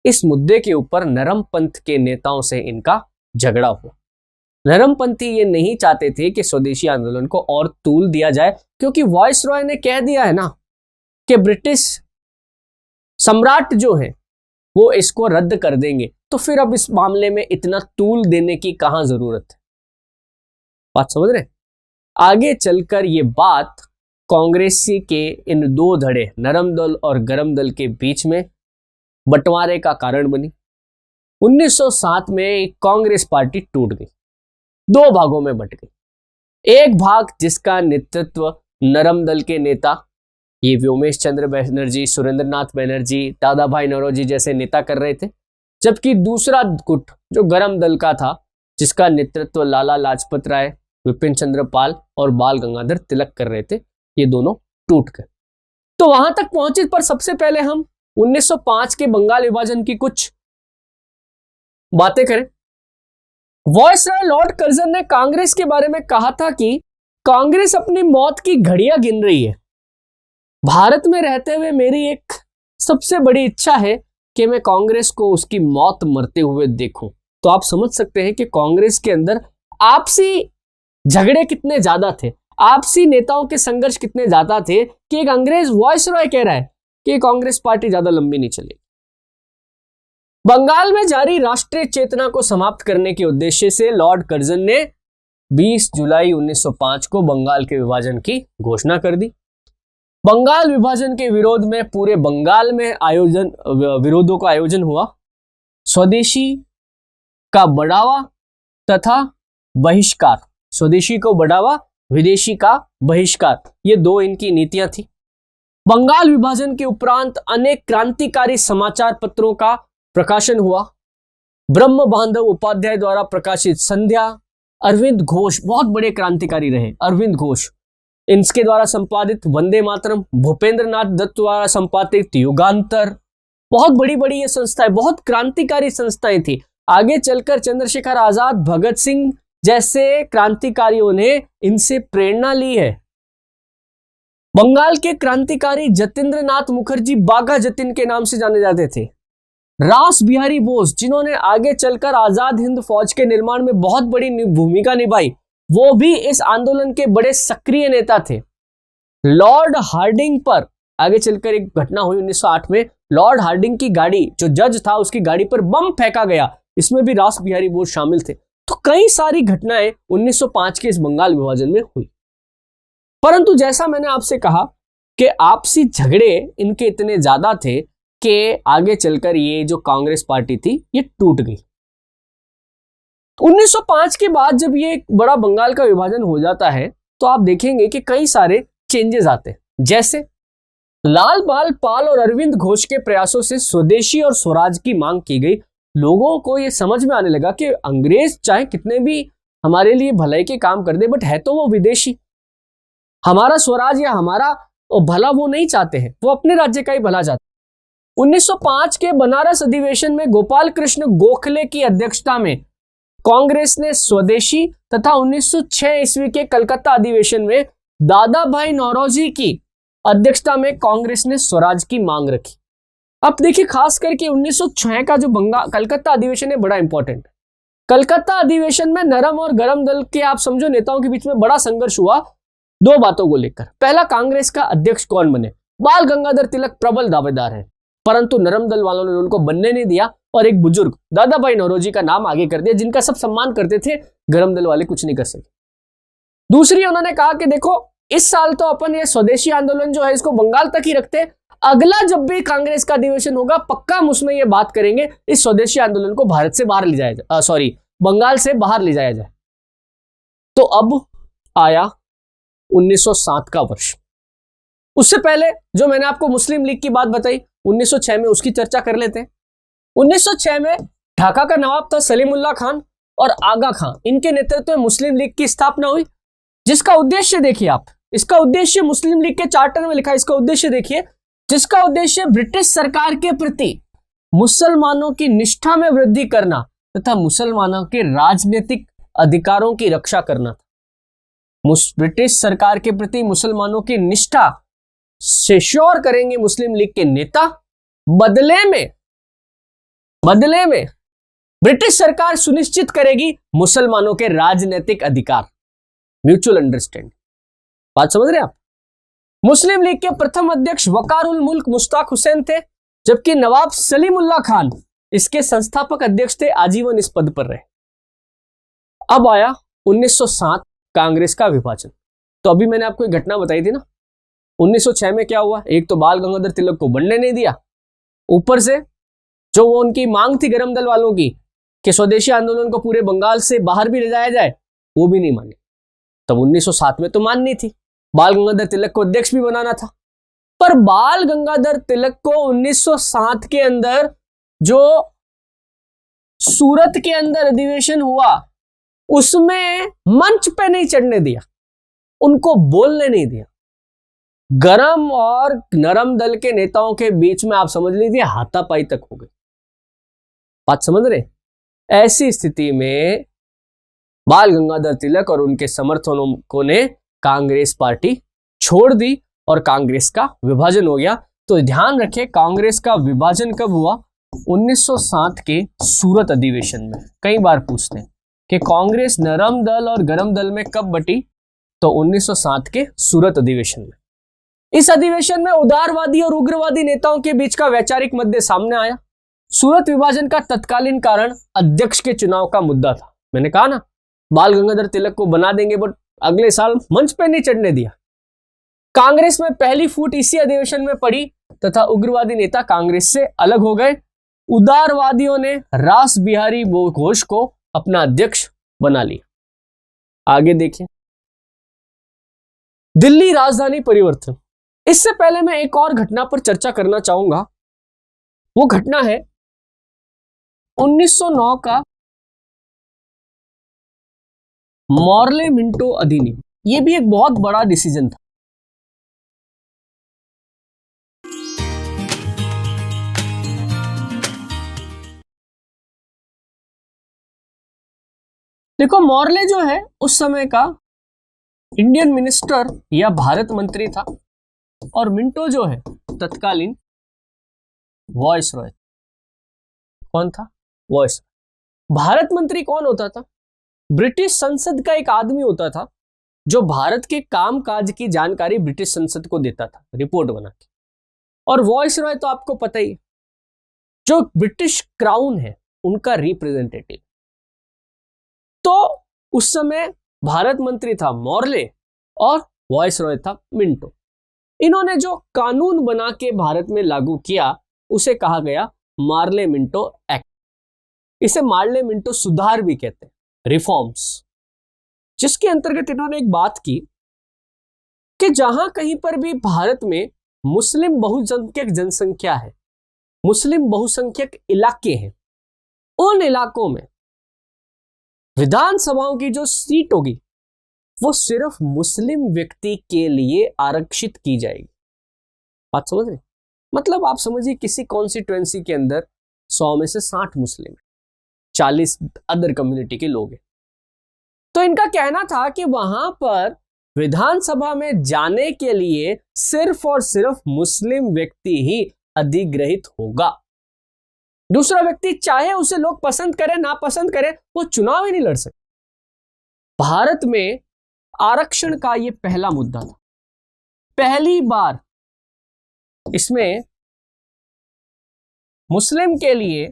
इस मुद्दे के ऊपर नरमपंथ के नेताओं से इनका झगड़ा हुआ। नरमपंथी ये नहीं चाहते थे कि स्वदेशी आंदोलन को और तूल दिया जाए, क्योंकि वॉइस रॉय ने कह दिया है ना कि ब्रिटिश सम्राट जो है वो इसको रद्द कर देंगे, तो फिर अब इस मामले में इतना तूल देने की कहां जरूरत है। बात समझ रहे? आगे चलकर ये बात कांग्रेसी के इन दो धड़े, नरम दल और गरम दल के बीच में बंटवारे का कारण बनी। 1907 में कांग्रेस पार्टी टूट गई, दो भागों में बंट गई। एक भाग जिसका नेतृत्व नरम दल के नेता, ये व्योमेश चंद्र बनर्जी, सुरेंद्रनाथ बनर्जी, दादा भाई नौरोजी जैसे नेता कर रहे थे, जबकि दूसरा गुट जो गरम दल का था, जिसका नेतृत्व लाला लाजपत राय, विपिन चंद्र पाल और बाल गंगाधर तिलक कर रहे थे, ये दोनों टूट गए। तो वहां तक पहुंचे, पर सबसे पहले हम 1905 के बंगाल विभाजन की कुछ बातें करें। वॉइसरॉय लॉर्ड कर्जन ने कांग्रेस के बारे में कहा था कि कांग्रेस अपनी मौत की घड़ियां गिन रही है। भारत में रहते हुए मेरी एक सबसे बड़ी इच्छा है कि मैं कांग्रेस को उसकी मौत मरते हुए देखूं। तो आप समझ सकते हैं कि कांग्रेस के अंदर आपसी झगड़े कितने ज्यादा थे, आपसी नेताओं के संघर्ष कितने ज्यादा थे कि एक अंग्रेज वॉइसरॉय कह रहा है कि कांग्रेस पार्टी ज्यादा लंबी नहीं चलेगी। बंगाल में जारी राष्ट्रीय चेतना को समाप्त करने के उद्देश्य से लॉर्ड कर्जन ने 20 जुलाई 1905 को बंगाल के विभाजन की घोषणा कर दी। बंगाल विभाजन के विरोध में पूरे बंगाल में विरोधों का आयोजन हुआ। स्वदेशी का बढ़ावा तथा बहिष्कार, स्वदेशी को बढ़ावा, विदेशी का बहिष्कार, ये दो इनकी नीतियां थी। बंगाल विभाजन के उपरांत अनेक क्रांतिकारी समाचार पत्रों का प्रकाशन हुआ। ब्रह्म बांधव उपाध्याय द्वारा प्रकाशित संध्या, अरविंद घोष बहुत बड़े क्रांतिकारी रहे, अरविंद घोष, इनके द्वारा संपादित वंदे मातरम, भूपेंद्र नाथ दत्त द्वारा संपादित युगांतर, बहुत बड़ी बड़ी ये संस्थाएं, बहुत क्रांतिकारी संस्थाएं थी। आगे चलकर चंद्रशेखर आजाद, भगत सिंह जैसे क्रांतिकारियों ने इनसे प्रेरणा ली है। बंगाल के क्रांतिकारी जतीन्द्र नाथ मुखर्जी बाघा जतिन के नाम से जाने जाते थे। रास बिहारी बोस, जिन्होंने आगे चलकर आजाद हिंद फौज के निर्माण में बहुत बड़ी भूमिका निभाई, वो भी इस आंदोलन के बड़े सक्रिय नेता थे। लॉर्ड हार्डिंग पर आगे चलकर एक घटना हुई 1908 में, लॉर्ड हार्डिंग की गाड़ी, जो जज था उसकी गाड़ी पर बम फेंका गया, इसमें भी रास बिहारी बोस शामिल थे। तो कई सारी घटनाएं 1905 के इस बंगाल विभाजन में हुई। परंतु जैसा मैंने आपसे कहा कि आपसी झगड़े इनके इतने ज्यादा थे कि आगे चलकर ये जो कांग्रेस पार्टी थी ये टूट गई। 1905 के बाद जब ये बड़ा बंगाल का विभाजन हो जाता है तो आप देखेंगे कि कई सारे चेंजेस आते हैं। जैसे लाल बाल पाल और अरविंद घोष के प्रयासों से स्वदेशी और स्वराज की मांग की गई। लोगों को ये समझ में आने लगा कि अंग्रेज चाहे कितने भी हमारे लिए भलाई के काम कर दे, बट है तो वो विदेशी, हमारा स्वराज या हमारा भला वो नहीं चाहते हैं, वो अपने राज्य का ही भला चाहते हैं। 1905 के बनारस अधिवेशन में गोपाल कृष्ण गोखले की अध्यक्षता में कांग्रेस ने स्वदेशी तथा 1906 ईस्वी के कलकत्ता अधिवेशन में दादा भाई नौरोजी की अध्यक्षता में कांग्रेस ने स्वराज की मांग रखी। अब देखिए खास करके 1906 का जो कलकत्ता अधिवेशन है बड़ा इंपॉर्टेंट। कलकत्ता अधिवेशन में नरम और गरम दल के आप समझो नेताओं के बीच में बड़ा संघर्ष हुआ दो बातों को लेकर। पहला, कांग्रेस का अध्यक्ष कौन बने। बाल गंगाधर तिलक प्रबल दावेदार है, परंतु नरम दल वालों ने उनको बनने नहीं दिया और एक बुजुर्ग दादा भाई नौरोजी का नाम आगे कर दिया, जिनका सब सम्मान करते थे, गरम दल वाले कुछ नहीं कर सके। दूसरी, उन्होंने कहा कि देखो इस साल तो अपन ये स्वदेशी आंदोलन जो है इसको बंगाल तक ही रखते हैं, अगला जब भी कांग्रेस का अधिवेशन होगा पक्का हम उसमें ये बात करेंगे इस स्वदेशी आंदोलन को भारत से बाहर ले जाया जाए, बंगाल से बाहर ले जाया जाए। तो अब आया 1907 का वर्ष। उससे पहले जो मैंने आपको मुस्लिम लीग की बात बताई 1906 में, उसकी चर्चा कर लेते हैं। 1906 में ढाका का नवाब था सलीमुल्लाह खान और आगा खां, इनके नेतृत्व में मुस्लिम लीग की स्थापना हुई, जिसका उद्देश्य देखिए आप, इसका उद्देश्य मुस्लिम लीग के चार्टर में लिखा है, इसका उद्देश्य देखिए, जिसका उद्देश्य ब्रिटिश सरकार के प्रति मुसलमानों की निष्ठा में वृद्धि करना तथा मुसलमानों के राजनीतिक अधिकारों की रक्षा करना था। ब्रिटिश सरकार के प्रति मुसलमानों की निष्ठा से श्योर करेंगे मुस्लिम लीग के नेता, बदले में ब्रिटिश सरकार सुनिश्चित करेगी मुसलमानों के राजनीतिक अधिकार। म्यूचुअल अंडरस्टैंडिंग, बात समझ रहे हैं आप। मुस्लिम लीग के प्रथम अध्यक्ष वकारुल मुल्क मुश्ताक हुसैन थे, जबकि नवाब सलीमुल्लाह खान इसके संस्थापक अध्यक्ष थे, आजीवन इस पद पर रहे। अब आया 1907 कांग्रेस का विभाजन। तो अभी मैंने आपको एक घटना बताई थी ना, 1906 में क्या हुआ, एक तो बाल गंगाधर तिलक को बनने नहीं दिया, ऊपर से जो वो उनकी मांग थी गरम दल वालों की कि स्वदेशी आंदोलन को पूरे बंगाल से बाहर भी ले जाया जाए, वो भी नहीं मानी। तब 1907 में तो माननी थी, बाल गंगाधर तिलक को अध्यक्ष भी बनाना था। पर बाल गंगाधर तिलक को 1907 के अंदर जो सूरत के अंदर अधिवेशन हुआ उसमें मंच पे नहीं चढ़ने दिया, उनको बोलने नहीं दिया। गरम और नरम दल के नेताओं के बीच में आप समझ लीजिए हाथापाई तक हो गई। बात समझ रहे? ऐसी स्थिति में बाल गंगाधर तिलक और उनके समर्थकों ने कांग्रेस पार्टी छोड़ दी और कांग्रेस का विभाजन हो गया। तो ध्यान रखें, कांग्रेस का विभाजन कब हुआ? 1907 के सूरत अधिवेशन में। कई बार पूछते हैं कि कांग्रेस नरम दल और गरम दल में कब बटी, तो 1907 के सूरत अधिवेशन में। इस अधिवेशन में उदारवादी और उग्रवादी नेताओं के बीच का वैचारिक मुद्दे सामने आया। सूरत विभाजन का तत्कालीन कारण अध्यक्ष के चुनाव का मुद्दा था। मैंने कहा ना, बाल गंगाधर तिलक को बना देंगे, बट अगले साल मंच पे नहीं चढ़ने दिया। कांग्रेस में पहली फूट इसी अधिवेशन में पड़ी तथा उग्रवादी नेता कांग्रेस से अलग हो गए। उदारवादियों ने रास बिहारी घोष को अपना अध्यक्ष बना लिया। आगे देखिए, दिल्ली राजधानी परिवर्तन। इससे पहले मैं एक और घटना पर चर्चा करना चाहूंगा। वो घटना है 1909 का मॉर्ले मिंटो अधिनियम, ये भी एक बहुत बड़ा डिसीजन था। देखो, मॉर्ले जो है उस समय का इंडियन मिनिस्टर या भारत मंत्री था, और मिंटो जो है तत्कालीन वॉइस रॉय। कौन था? वॉइस। भारत मंत्री कौन होता था? ब्रिटिश संसद का एक आदमी होता था जो भारत के कामकाज की जानकारी ब्रिटिश संसद को देता था, रिपोर्ट बना के। और वॉइस रॉय तो आपको पता ही, जो ब्रिटिश क्राउन है उनका रिप्रेजेंटेटिव। तो उस समय भारत मंत्री था मॉर्ले और वॉइस रॉय था मिंटो। इन्होंने जो कानून बना के भारत में लागू किया उसे कहा गया मार्ले मिंटो एक्ट। इसे मार्ले मिंटो सुधार भी कहते हैं, रिफॉर्म्स, जिसके अंतर्गत इन्होंने एक बात की कि जहां कहीं पर भी भारत में मुस्लिम बहुसंख्यक जनसंख्या है, मुस्लिम बहुसंख्यक इलाके हैं, उन इलाकों में विधानसभाओं की जो सीट होगी वो सिर्फ मुस्लिम व्यक्ति के लिए आरक्षित की जाएगी। बात समझ रहे? मतलब आप समझिए किसी कॉन्स्टिट्यूएंसी के अंदर 100 में से 60 मुस्लिम है, 40 अदर कम्युनिटी के लोग हैं। तो इनका कहना था कि वहां पर विधानसभा में जाने के लिए सिर्फ और सिर्फ मुस्लिम व्यक्ति ही अधिग्रहित होगा। दूसरा व्यक्ति चाहे उसे लोग पसंद करें ना पसंद करें, वो चुनाव ही नहीं लड़ सकते। भारत में आरक्षण का यह पहला मुद्दा था। पहली बार इसमें मुस्लिम के लिए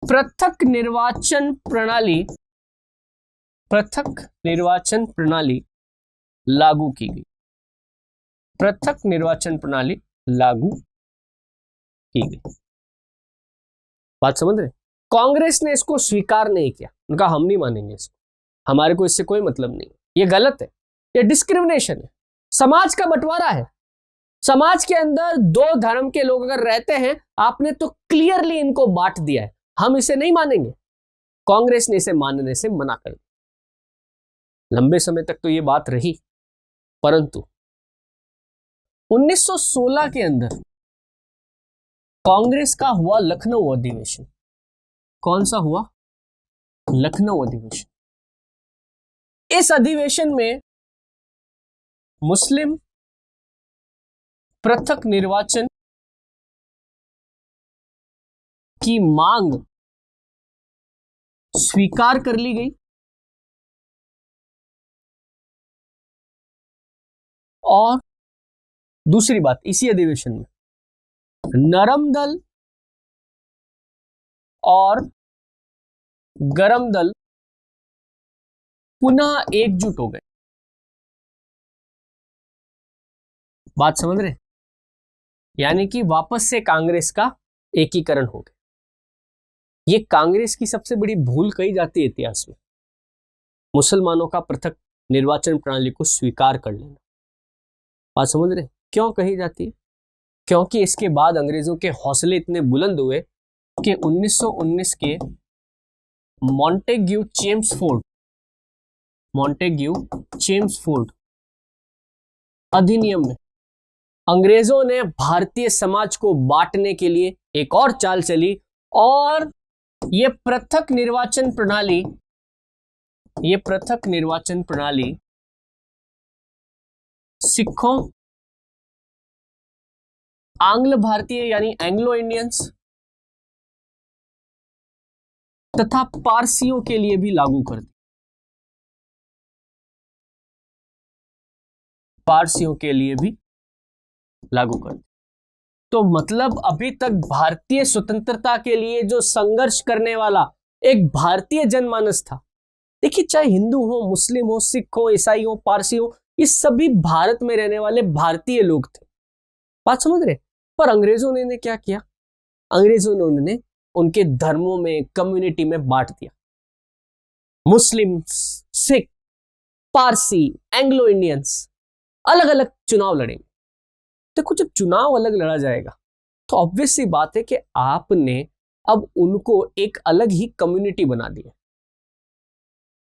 पृथक निर्वाचन प्रणाली लागू की गई। पृथक निर्वाचन प्रणाली लागू की गई। बात समझ रहे? कांग्रेस ने इसको स्वीकार नहीं किया, उनका हम नहीं मानेंगे इसको, हमारे को इससे कोई मतलब नहीं, ये गलत है, ये डिस्क्रिमिनेशन है, समाज का बंटवारा है। समाज के अंदर दो धर्म के लोग अगर रहते हैं, आपने तो क्लियरली इनको बांट दिया है, हम इसे नहीं मानेंगे। कांग्रेस ने इसे मानने से मना कर दिया। लंबे समय तक तो ये बात रही, परंतु 1916 के अंदर कांग्रेस का हुआ लखनऊ अधिवेशन। कौन सा हुआ? लखनऊ अधिवेशन। इस अधिवेशन में मुस्लिम पृथक निर्वाचन की मांग स्वीकार कर ली गई और दूसरी बात, इसी अधिवेशन में नरम दल और गरम दल पुनः एकजुट हो गए। बात समझ रहे? यानी कि वापस से कांग्रेस का एकीकरण हो गया। यह कांग्रेस की सबसे बड़ी भूल कही जाती है इतिहास में, मुसलमानों का पृथक निर्वाचन प्रणाली को स्वीकार कर लेना। बात समझ रहे? क्यों कही जाती है? क्योंकि इसके बाद अंग्रेजों के हौसले इतने बुलंद हुए कि 1919 के मॉन्टेग्यू चेम्सफोर्ड अधिनियम में अंग्रेजों ने भारतीय समाज को बांटने के लिए एक और चाल चली, और यह पृथक निर्वाचन प्रणाली सिखों, आंग्ल भारतीय यानी एंग्लो इंडियंस तथा पारसियों के लिए भी लागू कर दी। पारसियों के लिए भी लागू कर दी। तो मतलब अभी तक भारतीय स्वतंत्रता के लिए जो संघर्ष करने वाला एक भारतीय जनमानस था, देखिए चाहे हिंदू हो, मुस्लिम हो, सिख हो, ईसाई हो, पारसी हो, ये सभी भारत में रहने वाले भारतीय लोग थे। बात समझ रहे? पर अंग्रेजों ने क्या किया? अंग्रेजों ने उन्हें उनके धर्मों में, कम्युनिटी में बांट दिया। मुस्लिम, सिख, पारसी, एंग्लो इंडियंस अलग अलग चुनाव लड़ेंगे। देखो, जब चुनाव अलग लड़ा जाएगा तो ऑब्वियस सी बात है कि आपने अब उनको एक अलग ही कम्युनिटी बना दी है।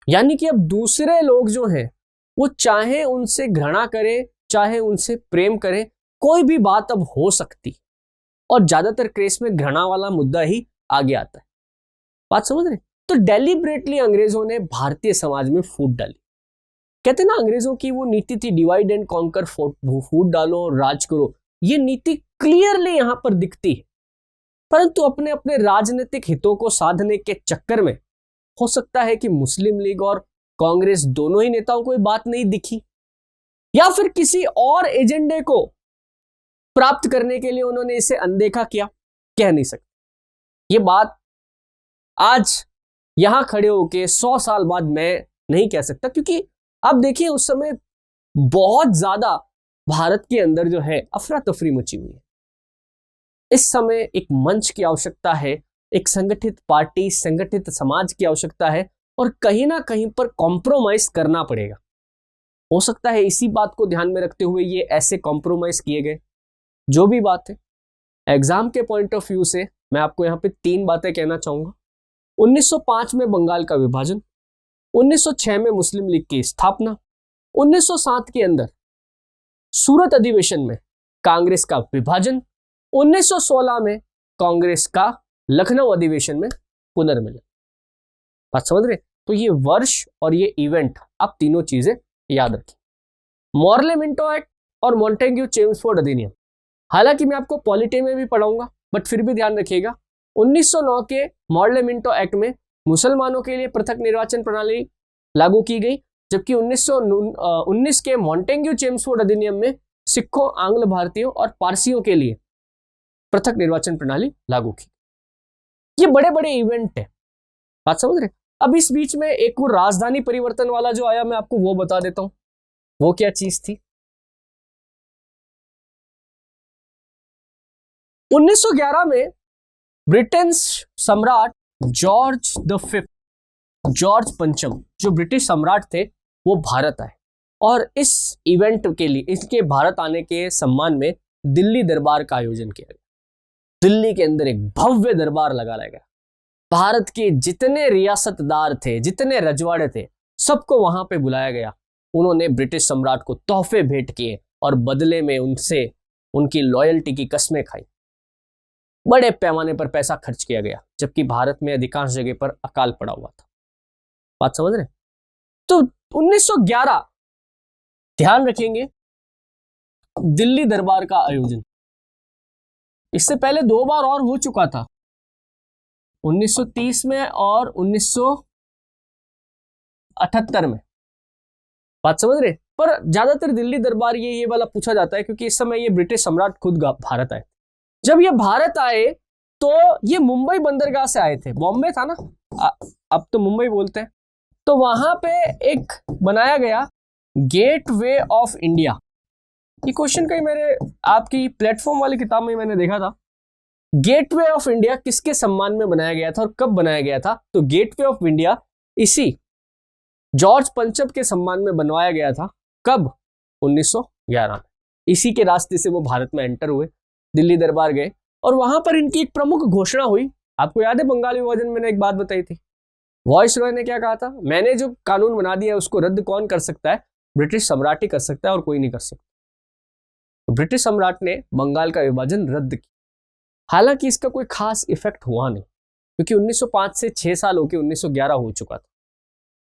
यानी कि अब दूसरे लोग जो हैं वो चाहे उनसे घृणा करें चाहे उनसे प्रेम करें, कोई भी बात अब हो सकती, और ज्यादातर केस में घृणा वाला मुद्दा ही आगे आता है। बात समझ रहे? तो डेलिब्रेटली अंग्रेजों ने भारतीय समाज में फूट डाली। कहते ना अंग्रेजों की वो नीति थी डिवाइड एंड कॉन्कर, फूट डालो और राज करो। ये नीति क्लियरली यहां पर दिखती है, परंतु अपने अपने राजनीतिक हितों को साधने के चक्कर में हो सकता है कि मुस्लिम लीग और कांग्रेस दोनों ही नेताओं को ये बात नहीं दिखी, या फिर किसी और एजेंडे को प्राप्त करने के लिए उन्होंने इसे अनदेखा किया। कह नहीं सकते। ये बात आज यहां खड़े होके 100 साल बाद मैं नहीं कह सकता, क्योंकि अब देखिए उस समय बहुत ज्यादा भारत के अंदर जो है अफरा तफरी मची हुई है। इस समय एक मंच की आवश्यकता है, एक संगठित पार्टी, संगठित समाज की आवश्यकता है, और कहीं ना कहीं पर कॉम्प्रोमाइज करना पड़ेगा। हो सकता है इसी बात को ध्यान में रखते हुए ये ऐसे कॉम्प्रोमाइज किए गए। जो भी बात है, एग्जाम के पॉइंट ऑफ व्यू से मैं आपको यहां पे 3 बातें कहना चाहूंगा। 1905 में बंगाल का विभाजन, 1906 में मुस्लिम लीग की स्थापना, 1907 के अंदर सूरत अधिवेशन में कांग्रेस का विभाजन, 1916 में कांग्रेस का लखनऊ अधिवेशन में पुनर्मिलन। बात समझ रहे? तो ये वर्ष और ये इवेंट, आप तीनों चीजें याद रखें। मॉर्ले मिंटो एक्ट और मॉन्टेग्यू चेम्सफोर्ड अधिनियम, हालांकि मैं आपको पॉलिटी में भी पढ़ाऊंगा, बट फिर भी ध्यान रखिएगा। 1909 के मॉर्ले मिंटो एक्ट में मुसलमानों के लिए पृथक निर्वाचन प्रणाली लागू की गई, जबकि 1919 के मॉन्टेग्यू चेम्सफोर्ड अधिनियम में सिखों, आंग्ल भारतीयों और पारसियों के लिए पृथक निर्वाचन प्रणाली लागू की। ये बड़े बड़े इवेंट है। बात समझ रहे? अब इस बीच में एक वो राजधानी परिवर्तन वाला जो आया, मैं आपको वो बता देता हूं वो क्या चीज थी। 1911 में ब्रिटेन सम्राट जॉर्ज द फिफ्थ, जॉर्ज पंचम, जो ब्रिटिश सम्राट थे, वो भारत आए, और इस इवेंट के लिए, इसके भारत आने के सम्मान में दिल्ली दरबार का आयोजन किया गया। दिल्ली के अंदर एक भव्य दरबार लगाया गया। भारत के जितने रियासतदार थे, जितने रजवाड़े थे, सबको वहां पे बुलाया गया। उन्होंने ब्रिटिश सम्राट को तोहफे भेंट किए और बदले में उनसे उनकी लॉयल्टी की कस्में खाई। बड़े पैमाने पर पैसा खर्च किया गया, जबकि भारत में अधिकांश जगह पर अकाल पड़ा हुआ था। बात समझ रहे? तो 1911 ध्यान रखेंगे, दिल्ली दरबार का आयोजन। इससे पहले 2 बार और हो चुका था, 1930 में और 1978 में। बात समझ रहे? पर ज्यादातर दिल्ली दरबार ये वाला पूछा जाता है, क्योंकि इस समय ये ब्रिटिश सम्राट खुद भारत आए। जब ये भारत आए तो ये मुंबई बंदरगाह से आए थे। बॉम्बे था ना, अब तो मुंबई बोलते हैं। तो वहां पे एक बनाया गया गेटवे ऑफ इंडिया। ये क्वेश्चन कहीं मेरे आपकी प्लेटफॉर्म वाली किताब में मैंने देखा था। गेटवे ऑफ इंडिया किसके सम्मान में बनाया गया था और कब बनाया गया था? तो गेटवे ऑफ इंडिया इसी जॉर्ज पंचम के सम्मान में बनवाया गया था। कब? 1911 में। इसी के रास्ते से वो भारत में एंटर हुए, दिल्ली दरबार गए, और वहां पर इनकी एक प्रमुख घोषणा हुई। आपको याद है बंगाल विभाजन में मैंने एक बात बताई थी, वॉइस रॉय ने क्या कहा था? मैंने जो कानून बना दिया उसको रद्द कौन कर सकता है? ब्रिटिश सम्राट ही कर सकता है, और कोई नहीं कर सकता। तो ब्रिटिश सम्राट ने बंगाल का विभाजन रद्द किया। हालांकि इसका कोई खास इफेक्ट हुआ नहीं, क्योंकि 1905 से 6 साल होकर 1911 हो चुका था।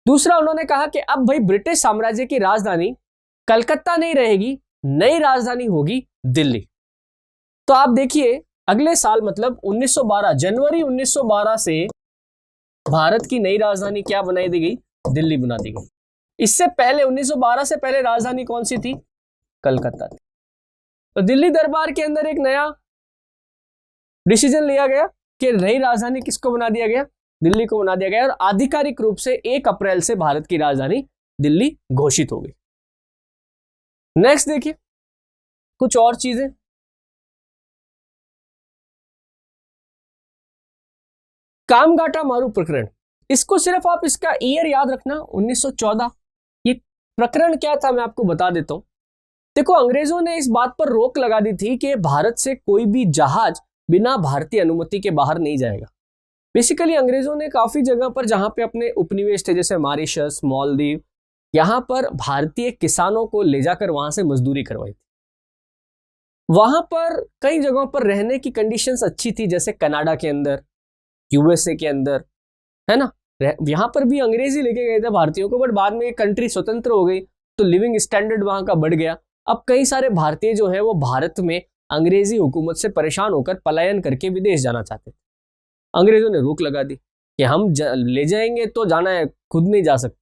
दूसरा, उन्होंने कहा कि अब भाई ब्रिटिश साम्राज्य की राजधानी कलकत्ता नहीं रहेगी, नई राजधानी होगी दिल्ली। तो आप देखिए अगले साल मतलब 1912, जनवरी 1912 से भारत की नई राजधानी क्या बनाई दी गई? दिल्ली बना दी गई। इससे पहले 1912 से पहले राजधानी कौन सी थी? कलकत्ता थी। तो दिल्ली दरबार के अंदर एक नया डिसीजन लिया गया कि नई राजधानी किसको बना दिया गया? दिल्ली को बना दिया गया, और आधिकारिक रूप से 1 अप्रैल से भारत की राजधानी दिल्ली घोषित हो गई। नेक्स्ट देखिए कुछ और चीजें। कामगाटा मारू प्रकरण, इसको सिर्फ आप इसका ईयर याद रखना, 1914। ये प्रकरण क्या था मैं आपको बता देता हूं। देखो, अंग्रेजों ने इस बात पर रोक लगा दी थी कि भारत से कोई भी जहाज बिना भारतीय अनुमति के बाहर नहीं जाएगा। बेसिकली अंग्रेजों ने काफी जगह पर जहां पे अपने उपनिवेश थे, जैसे मॉरिशस, मालदीव, यहां पर भारतीय किसानों को ले जाकर वहां से मजदूरी करवाई थी। वहां पर कई जगहों पर रहने की कंडीशंस अच्छी थी, जैसे कनाडा के अंदर, यूएसए के अंदर, है ना। यहां पर भी अंग्रेजी लेके गए थे भारतीयों को, बट बाद में ये कंट्री स्वतंत्र हो गई तो लिविंग स्टैंडर्ड वहां का बढ़ गया। अब कई सारे भारतीय जो है वो भारत में अंग्रेजी हुकूमत से परेशान होकर पलायन करके विदेश जाना चाहते थे। अंग्रेजों ने रोक लगा दी कि हम ले जाएंगे तो जाना है, खुद नहीं जा सकते।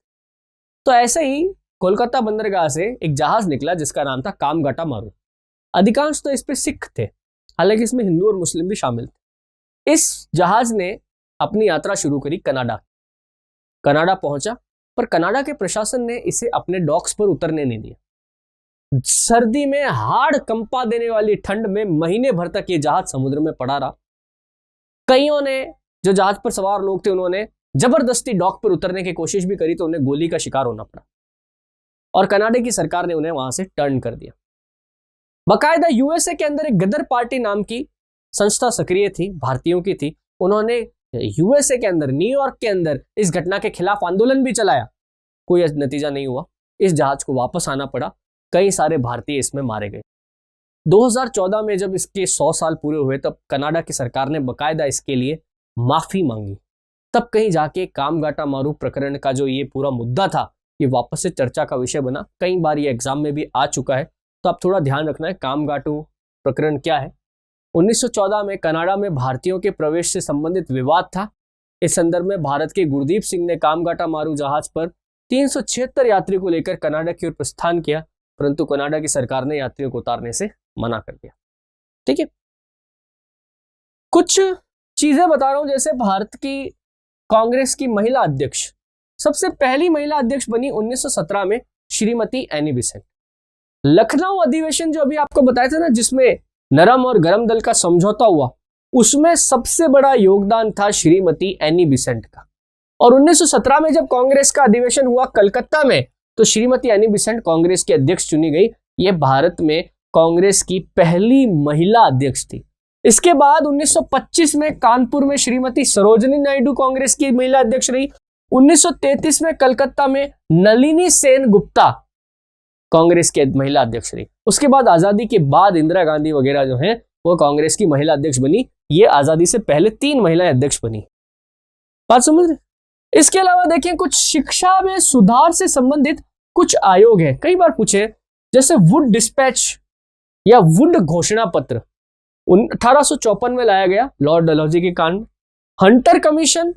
तो ऐसे ही कोलकाता बंदरगाह से एक जहाज निकला जिसका नाम था कामगाटा मारू। अधिकांश तो इस पे सिख थे, हालांकि इसमें हिंदू और मुस्लिम भी शामिल थे। इस जहाज ने अपनी यात्रा शुरू करी कनाडा पहुंचा, पर कनाडा के प्रशासन ने इसे अपने डॉक्स पर उतरने नहीं दिया। सर्दी में हाड़ कंपा देने वाली ठंड में महीने भर तक ये जहाज समुद्र में पड़ा रहा। कईयों ने, जो जहाज पर सवार लोग थे, उन्होंने जबरदस्ती डॉक पर उतरने की कोशिश भी करी तो उन्हें गोली का शिकार होना पड़ा और कनाडा की सरकार ने उन्हें वहां से टर्न कर दिया। बाकायदा यूएसए के अंदर एक गदर पार्टी नाम की संस्था सक्रिय थी, भारतीयों की थी। उन्होंने यूएसए के अंदर, न्यूयॉर्क के अंदर इस घटना के खिलाफ आंदोलन भी चलाया। कोई नतीजा नहीं हुआ, इस जहाज को वापस आना पड़ा। कई सारे भारतीय इसमें मारे गए। 2014 में जब इसके 100 साल पूरे हुए तब कनाडा की सरकार ने बकायदा इसके लिए माफी मांगी। तब कहीं जाके कामगाटा मारू प्रकरण का जो ये पूरा मुद्दा था, ये वापस से चर्चा का विषय बना। कई बार ये एग्जाम में भी आ चुका है, तो आप थोड़ा ध्यान रखना है कामगाटू प्रकरण क्या है। 1914 में कनाडा में भारतीयों के प्रवेश से संबंधित विवाद था। इस संदर्भ में भारत के गुरदीप सिंह ने कामगाटा मारू जहाज पर 376 यात्री को लेकर कनाडा की ओर प्रस्थान किया, परंतु कनाडा की सरकार ने यात्रियों को उतारने से मना कर दिया। ठीक है, कुछ चीजें बता रहा हूं, जैसे भारत की कांग्रेस की महिला अध्यक्ष, सबसे पहली महिला अध्यक्ष बनी 1917 में श्रीमती एनी बेसेंट। लखनऊ अधिवेशन जो अभी आपको बताया था ना, जिसमें नरम और गरम दल का समझौता हुआ, उसमें सबसे बड़ा योगदान था श्रीमती एनी बेसेंट का। और 1917 में जब कांग्रेस का अधिवेशन हुआ कलकत्ता में, तो श्रीमती एनी बेसेंट कांग्रेस की अध्यक्ष चुनी गई। यह भारत में कांग्रेस की पहली महिला अध्यक्ष थी। इसके बाद 1925 में कानपुर में श्रीमती सरोजिनी नायडू कांग्रेस की महिला अध्यक्ष रही। 1933 में कलकत्ता में नलिनी सेन गुप्ता कांग्रेस के महिला अध्यक्ष रही। उसके बाद आजादी के बाद इंदिरा गांधी वगैरह जो है वो कांग्रेस की महिला अध्यक्ष बनी। ये आजादी से पहले 3 महिला अध्यक्ष बनी। बात समझ रहे? इसके अलावा देखिए, कुछ शिक्षा में सुधार से संबंधित कुछ आयोग है, कई बार पूछे, जैसे वुड डिस्पैच या वुड घोषणा पत्र 1854 में लाया गया लॉर्ड डलहौजी के कांड में। हंटर कमीशन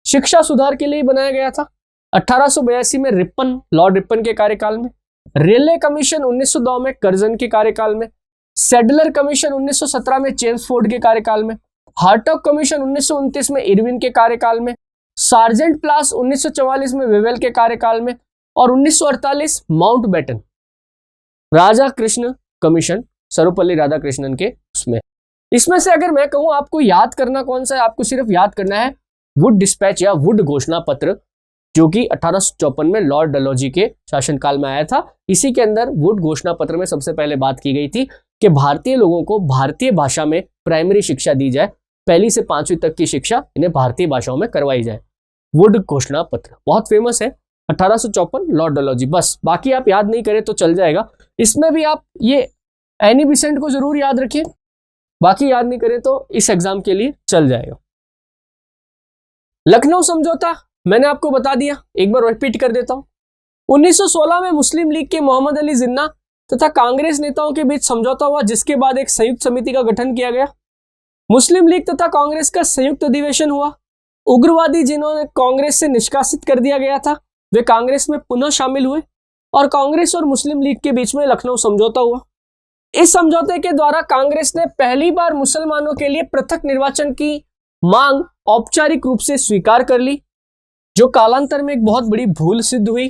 शिक्षा सुधार के लिए बनाया गया था 1882 में रिपन, लॉर्ड रिपन के कार्यकाल में। रेलवे कमीशन 1902 में कर्जन के कार्यकाल में। सेडलर कमीशन 1917 में चेम्सफोर्ड के कार्यकाल में। हार्टॉग कमीशन 1929 में इरविन के कार्यकाल में। सार्जेंट प्लास 1944 में वेवेल के कार्यकाल में। और 1948 माउंटबेटन राजा कृष्ण कमीशन, सर्वपल्ली राधाकृष्णन के उसमें। इसमें से अगर मैं कहूं आपको याद करना कौन सा है, आपको सिर्फ याद करना है वुड डिस्पैच या वुड घोषणा पत्र, जो कि 1854 में लॉर्ड डलहौजी के शासनकाल में आया था। इसी के अंदर वुड घोषणा पत्र में सबसे पहले बात की गई थी कि भारतीय लोगों को भारतीय भाषा में प्राइमरी शिक्षा दी जाए, 1ली से 5वीं तक की शिक्षा इन्हें भारतीय भाषाओं में करवाई जाए। वुड घोषणा पत्र बहुत फेमस है, 1854 लॉर्ड डलहौजी। बस बाकी आप याद नहीं करें तो चल जाएगा। इसमें भी आप ये एनी बेसेंट को जरूर याद रखिए, बाकी याद नहीं करें तो इस एग्जाम के लिए चल जाएगा। लखनऊ समझौता मैंने आपको बता दिया, एक बार रिपीट कर देता हूं। 1916 में मुस्लिम लीग के मोहम्मद अली जिन्ना तथा कांग्रेस नेताओं के बीच समझौता हुआ, जिसके बाद एक संयुक्त समिति का गठन किया गया। मुस्लिम लीग तथा कांग्रेस का संयुक्त अधिवेशन हुआ। उग्रवादी जिन्होंने कांग्रेस से निष्कासित कर दिया गया था, वे कांग्रेस में पुनः शामिल हुए और कांग्रेस और मुस्लिम लीग के बीच में लखनऊ समझौता हुआ। इस समझौते के द्वारा कांग्रेस ने पहली बार मुसलमानों के लिए पृथक निर्वाचन की मांग औपचारिक रूप से स्वीकार कर ली, जो कालांतर में एक बहुत बड़ी भूल सिद्ध हुई।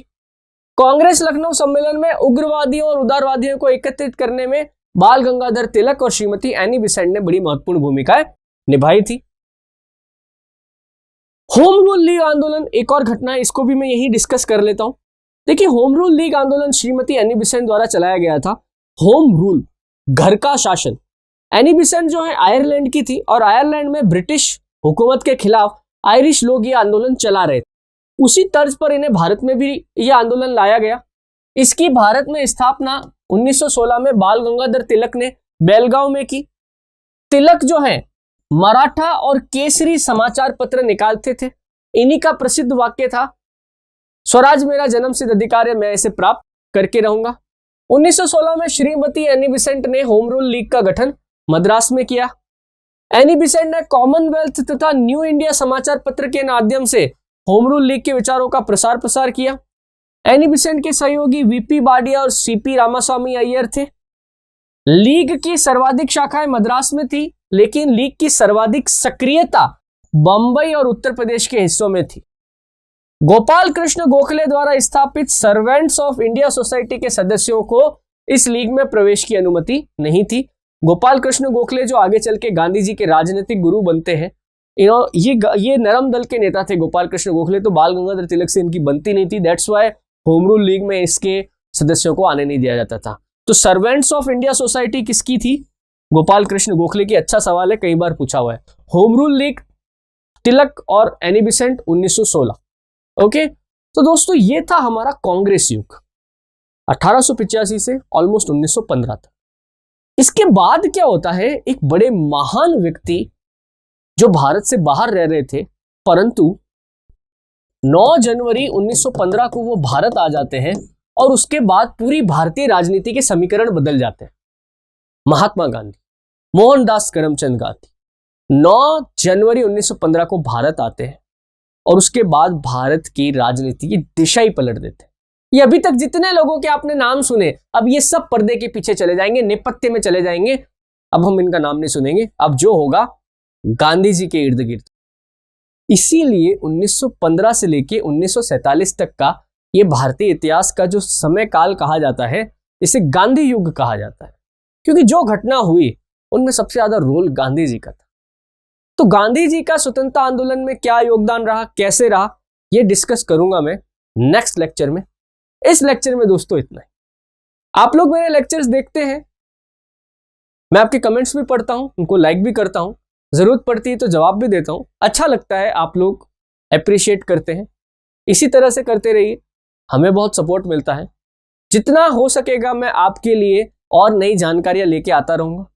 कांग्रेस लखनऊ सम्मेलन में उग्रवादियों और उदारवादियों को एकत्रित करने में बाल गंगाधर तिलक और श्रीमती एनी बेसेंट ने बड़ी महत्वपूर्ण भूमिकाएं निभाई थी। होम रूल लीग आंदोलन एक और घटना है, इसको भी मैं यही डिस्कस कर लेता हूं। देखिए, होम रूल लीग आंदोलन श्रीमती एनी बेसेंट द्वारा चलाया गया था। होम रूल, घर का शासन। एनी बेसेंट जो है आयरलैंड की थी और आयरलैंड में ब्रिटिश हुकूमत के खिलाफ आयरिश लोग ये आंदोलन चला रहे थे। उसी तर्ज पर इन्हें भारत में भी ये आंदोलन लाया गया। इसकी भारत में स्थापना 1916 में बाल गंगाधर तिलक ने बेलगांव में की। तिलक जो है मराठा और केसरी समाचार पत्र निकालते थे। इन्हीं का प्रसिद्ध वाक्य था, स्वराज मेरा जन्मसिद्ध अधिकार है, मैं इसे प्राप्त करके रहूंगा। 1916 में श्रीमती एनी बेसेंट ने होम रूल लीग का गठन मद्रास में किया। एनी बेसेंट ने कॉमनवेल्थ तथा न्यू इंडिया समाचार पत्र के माध्यम से होम रूल लीग के विचारों का प्रसार किया। एनी बेसेंट के सहयोगी वीपी बाडिया और सीपी रामास्वामी अय्यर थे। लीग की सर्वाधिक शाखाएं मद्रास में थी, लेकिन लीग की सर्वाधिक सक्रियता बंबई और उत्तर प्रदेश के हिस्सों में थी। गोपाल कृष्ण गोखले द्वारा स्थापित सर्वेंट्स ऑफ इंडिया सोसाइटी के सदस्यों को इस लीग में प्रवेश की अनुमति नहीं थी। गोपाल कृष्ण गोखले जो आगे चल के गांधी जी के राजनीतिक गुरु बनते हैं, ये नरम दल के नेता थे गोपाल कृष्ण गोखले, तो बाल गंगाधर तिलक से इनकी बनती नहीं थी। That's why home rule league में इसके सदस्यों को आने नहीं दिया जाता था। तो सर्वेंट्स ऑफ इंडिया सोसाइटी किसकी थी? गोपाल कृष्ण गोखले की। अच्छा सवाल है, कई बार पूछा हुआ है। होम रूल लीग तिलक और एनी बेसेंट 1916। ओके, तो दोस्तों ये था हमारा कांग्रेस युग 1885 से ऑलमोस्ट 1915 तक। इसके बाद क्या होता है, एक बड़े महान व्यक्ति जो भारत से बाहर रह रहे थे, परंतु 9 जनवरी 1915 को वो भारत आ जाते हैं और उसके बाद पूरी भारतीय राजनीति के समीकरण बदल जाते हैं। महात्मा गांधी, मोहनदास करमचंद गांधी 9 जनवरी 1915 को भारत आते हैं और उसके बाद भारत की राजनीति की दिशा ही पलट देते हैं। ये अभी तक जितने लोगों के आपने नाम सुने, अब ये सब पर्दे के पीछे चले जाएंगे, नेपथ्य में चले जाएंगे। अब हम इनका नाम नहीं सुनेंगे। अब जो होगा गांधी जी के इर्द गिर्द। इसीलिए 1915 से लेके 1947 तक का ये भारतीय इतिहास का जो समय काल कहा जाता है, इसे गांधी युग कहा जाता है, क्योंकि जो घटना हुई उनमें सबसे ज्यादा रोल गांधी जी का था। तो गांधी जी का स्वतंत्रता आंदोलन में क्या योगदान रहा, कैसे रहा, ये डिस्कस करूंगा मैं नेक्स्ट लेक्चर में। इस लेक्चर में दोस्तों इतना ही। आप लोग मेरे लेक्चर्स देखते हैं, मैं आपके कमेंट्स भी पढ़ता हूं, उनको लाइक भी करता हूं, जरूरत पड़ती है तो जवाब भी देता हूं। अच्छा लगता है, आप लोग अप्रिशिएट करते हैं। इसी तरह से करते रहिए, हमें बहुत सपोर्ट मिलता है। जितना हो सकेगा मैं आपके लिए और नई जानकारियां लेके आता रहूंगा।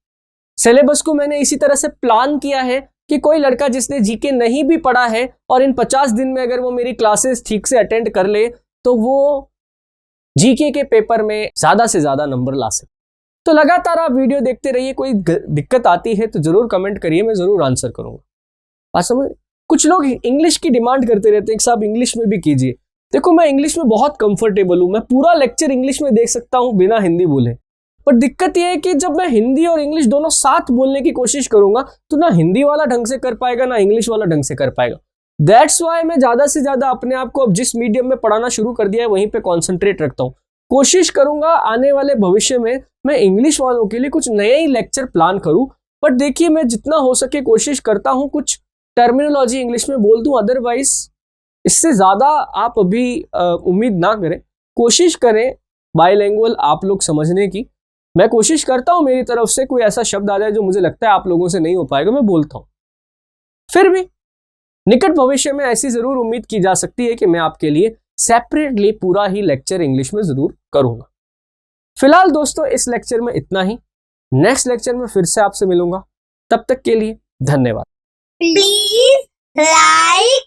सिलेबस को मैंने इसी तरह से प्लान किया है कि कोई लड़का जिसने जीके नहीं भी पढ़ा है और इन 50 दिन में अगर वो मेरी क्लासेस ठीक से अटेंड कर ले तो वो जीके के पेपर में ज्यादा से ज्यादा नंबर ला सके। तो लगातार आप वीडियो देखते रहिए। कोई दिक्कत आती है तो जरूर कमेंट करिए, मैं जरूर आंसर करूंगा। बात समझ? कुछ लोग इंग्लिश की डिमांड करते रहते हैं कि साहब इंग्लिश में भी कीजिए। देखो, मैं इंग्लिश में बहुत कंफर्टेबल हूं, मैं पूरा लेक्चर इंग्लिश में देख सकता हूं बिना हिंदी बोले। पर दिक्कत यह है कि जब मैं हिंदी और इंग्लिश दोनों साथ बोलने की कोशिश करूंगा तो ना हिंदी वाला ढंग से कर पाएगा, ना इंग्लिश वाला ढंग से कर पाएगा। दैट्स वाई मैं ज्यादा से ज्यादा अपने आप को अब जिस मीडियम में पढ़ाना शुरू कर दिया है वहीं पे कॉन्सेंट्रेट रखता हूँ। कोशिश करूंगा आने वाले भविष्य में मैं इंग्लिश वालों के लिए कुछ नए ही लेक्चर प्लान करूं। बट देखिए, मैं जितना हो सके कोशिश करता हूं कुछ टर्मिनोलॉजी इंग्लिश में बोल दूं, अदरवाइज इससे ज्यादा आप अभी उम्मीद ना करें। कोशिश करें बाइलिंगुअल आप लोग समझने की। मैं कोशिश करता हूं मेरी तरफ से कोई ऐसा शब्द आ जाए जो मुझे लगता है आप लोगों से नहीं हो पाएगा, मैं बोलता हूं। फिर भी निकट भविष्य में ऐसी जरूर उम्मीद की जा सकती है कि मैं आपके लिए सेपरेटली पूरा ही लेक्चर इंग्लिश में जरूर करूंगा। फिलहाल दोस्तों इस लेक्चर में इतना ही। नेक्स्ट लेक्चर में फिर से आपसे मिलूंगा। तब तक के लिए धन्यवाद। Please like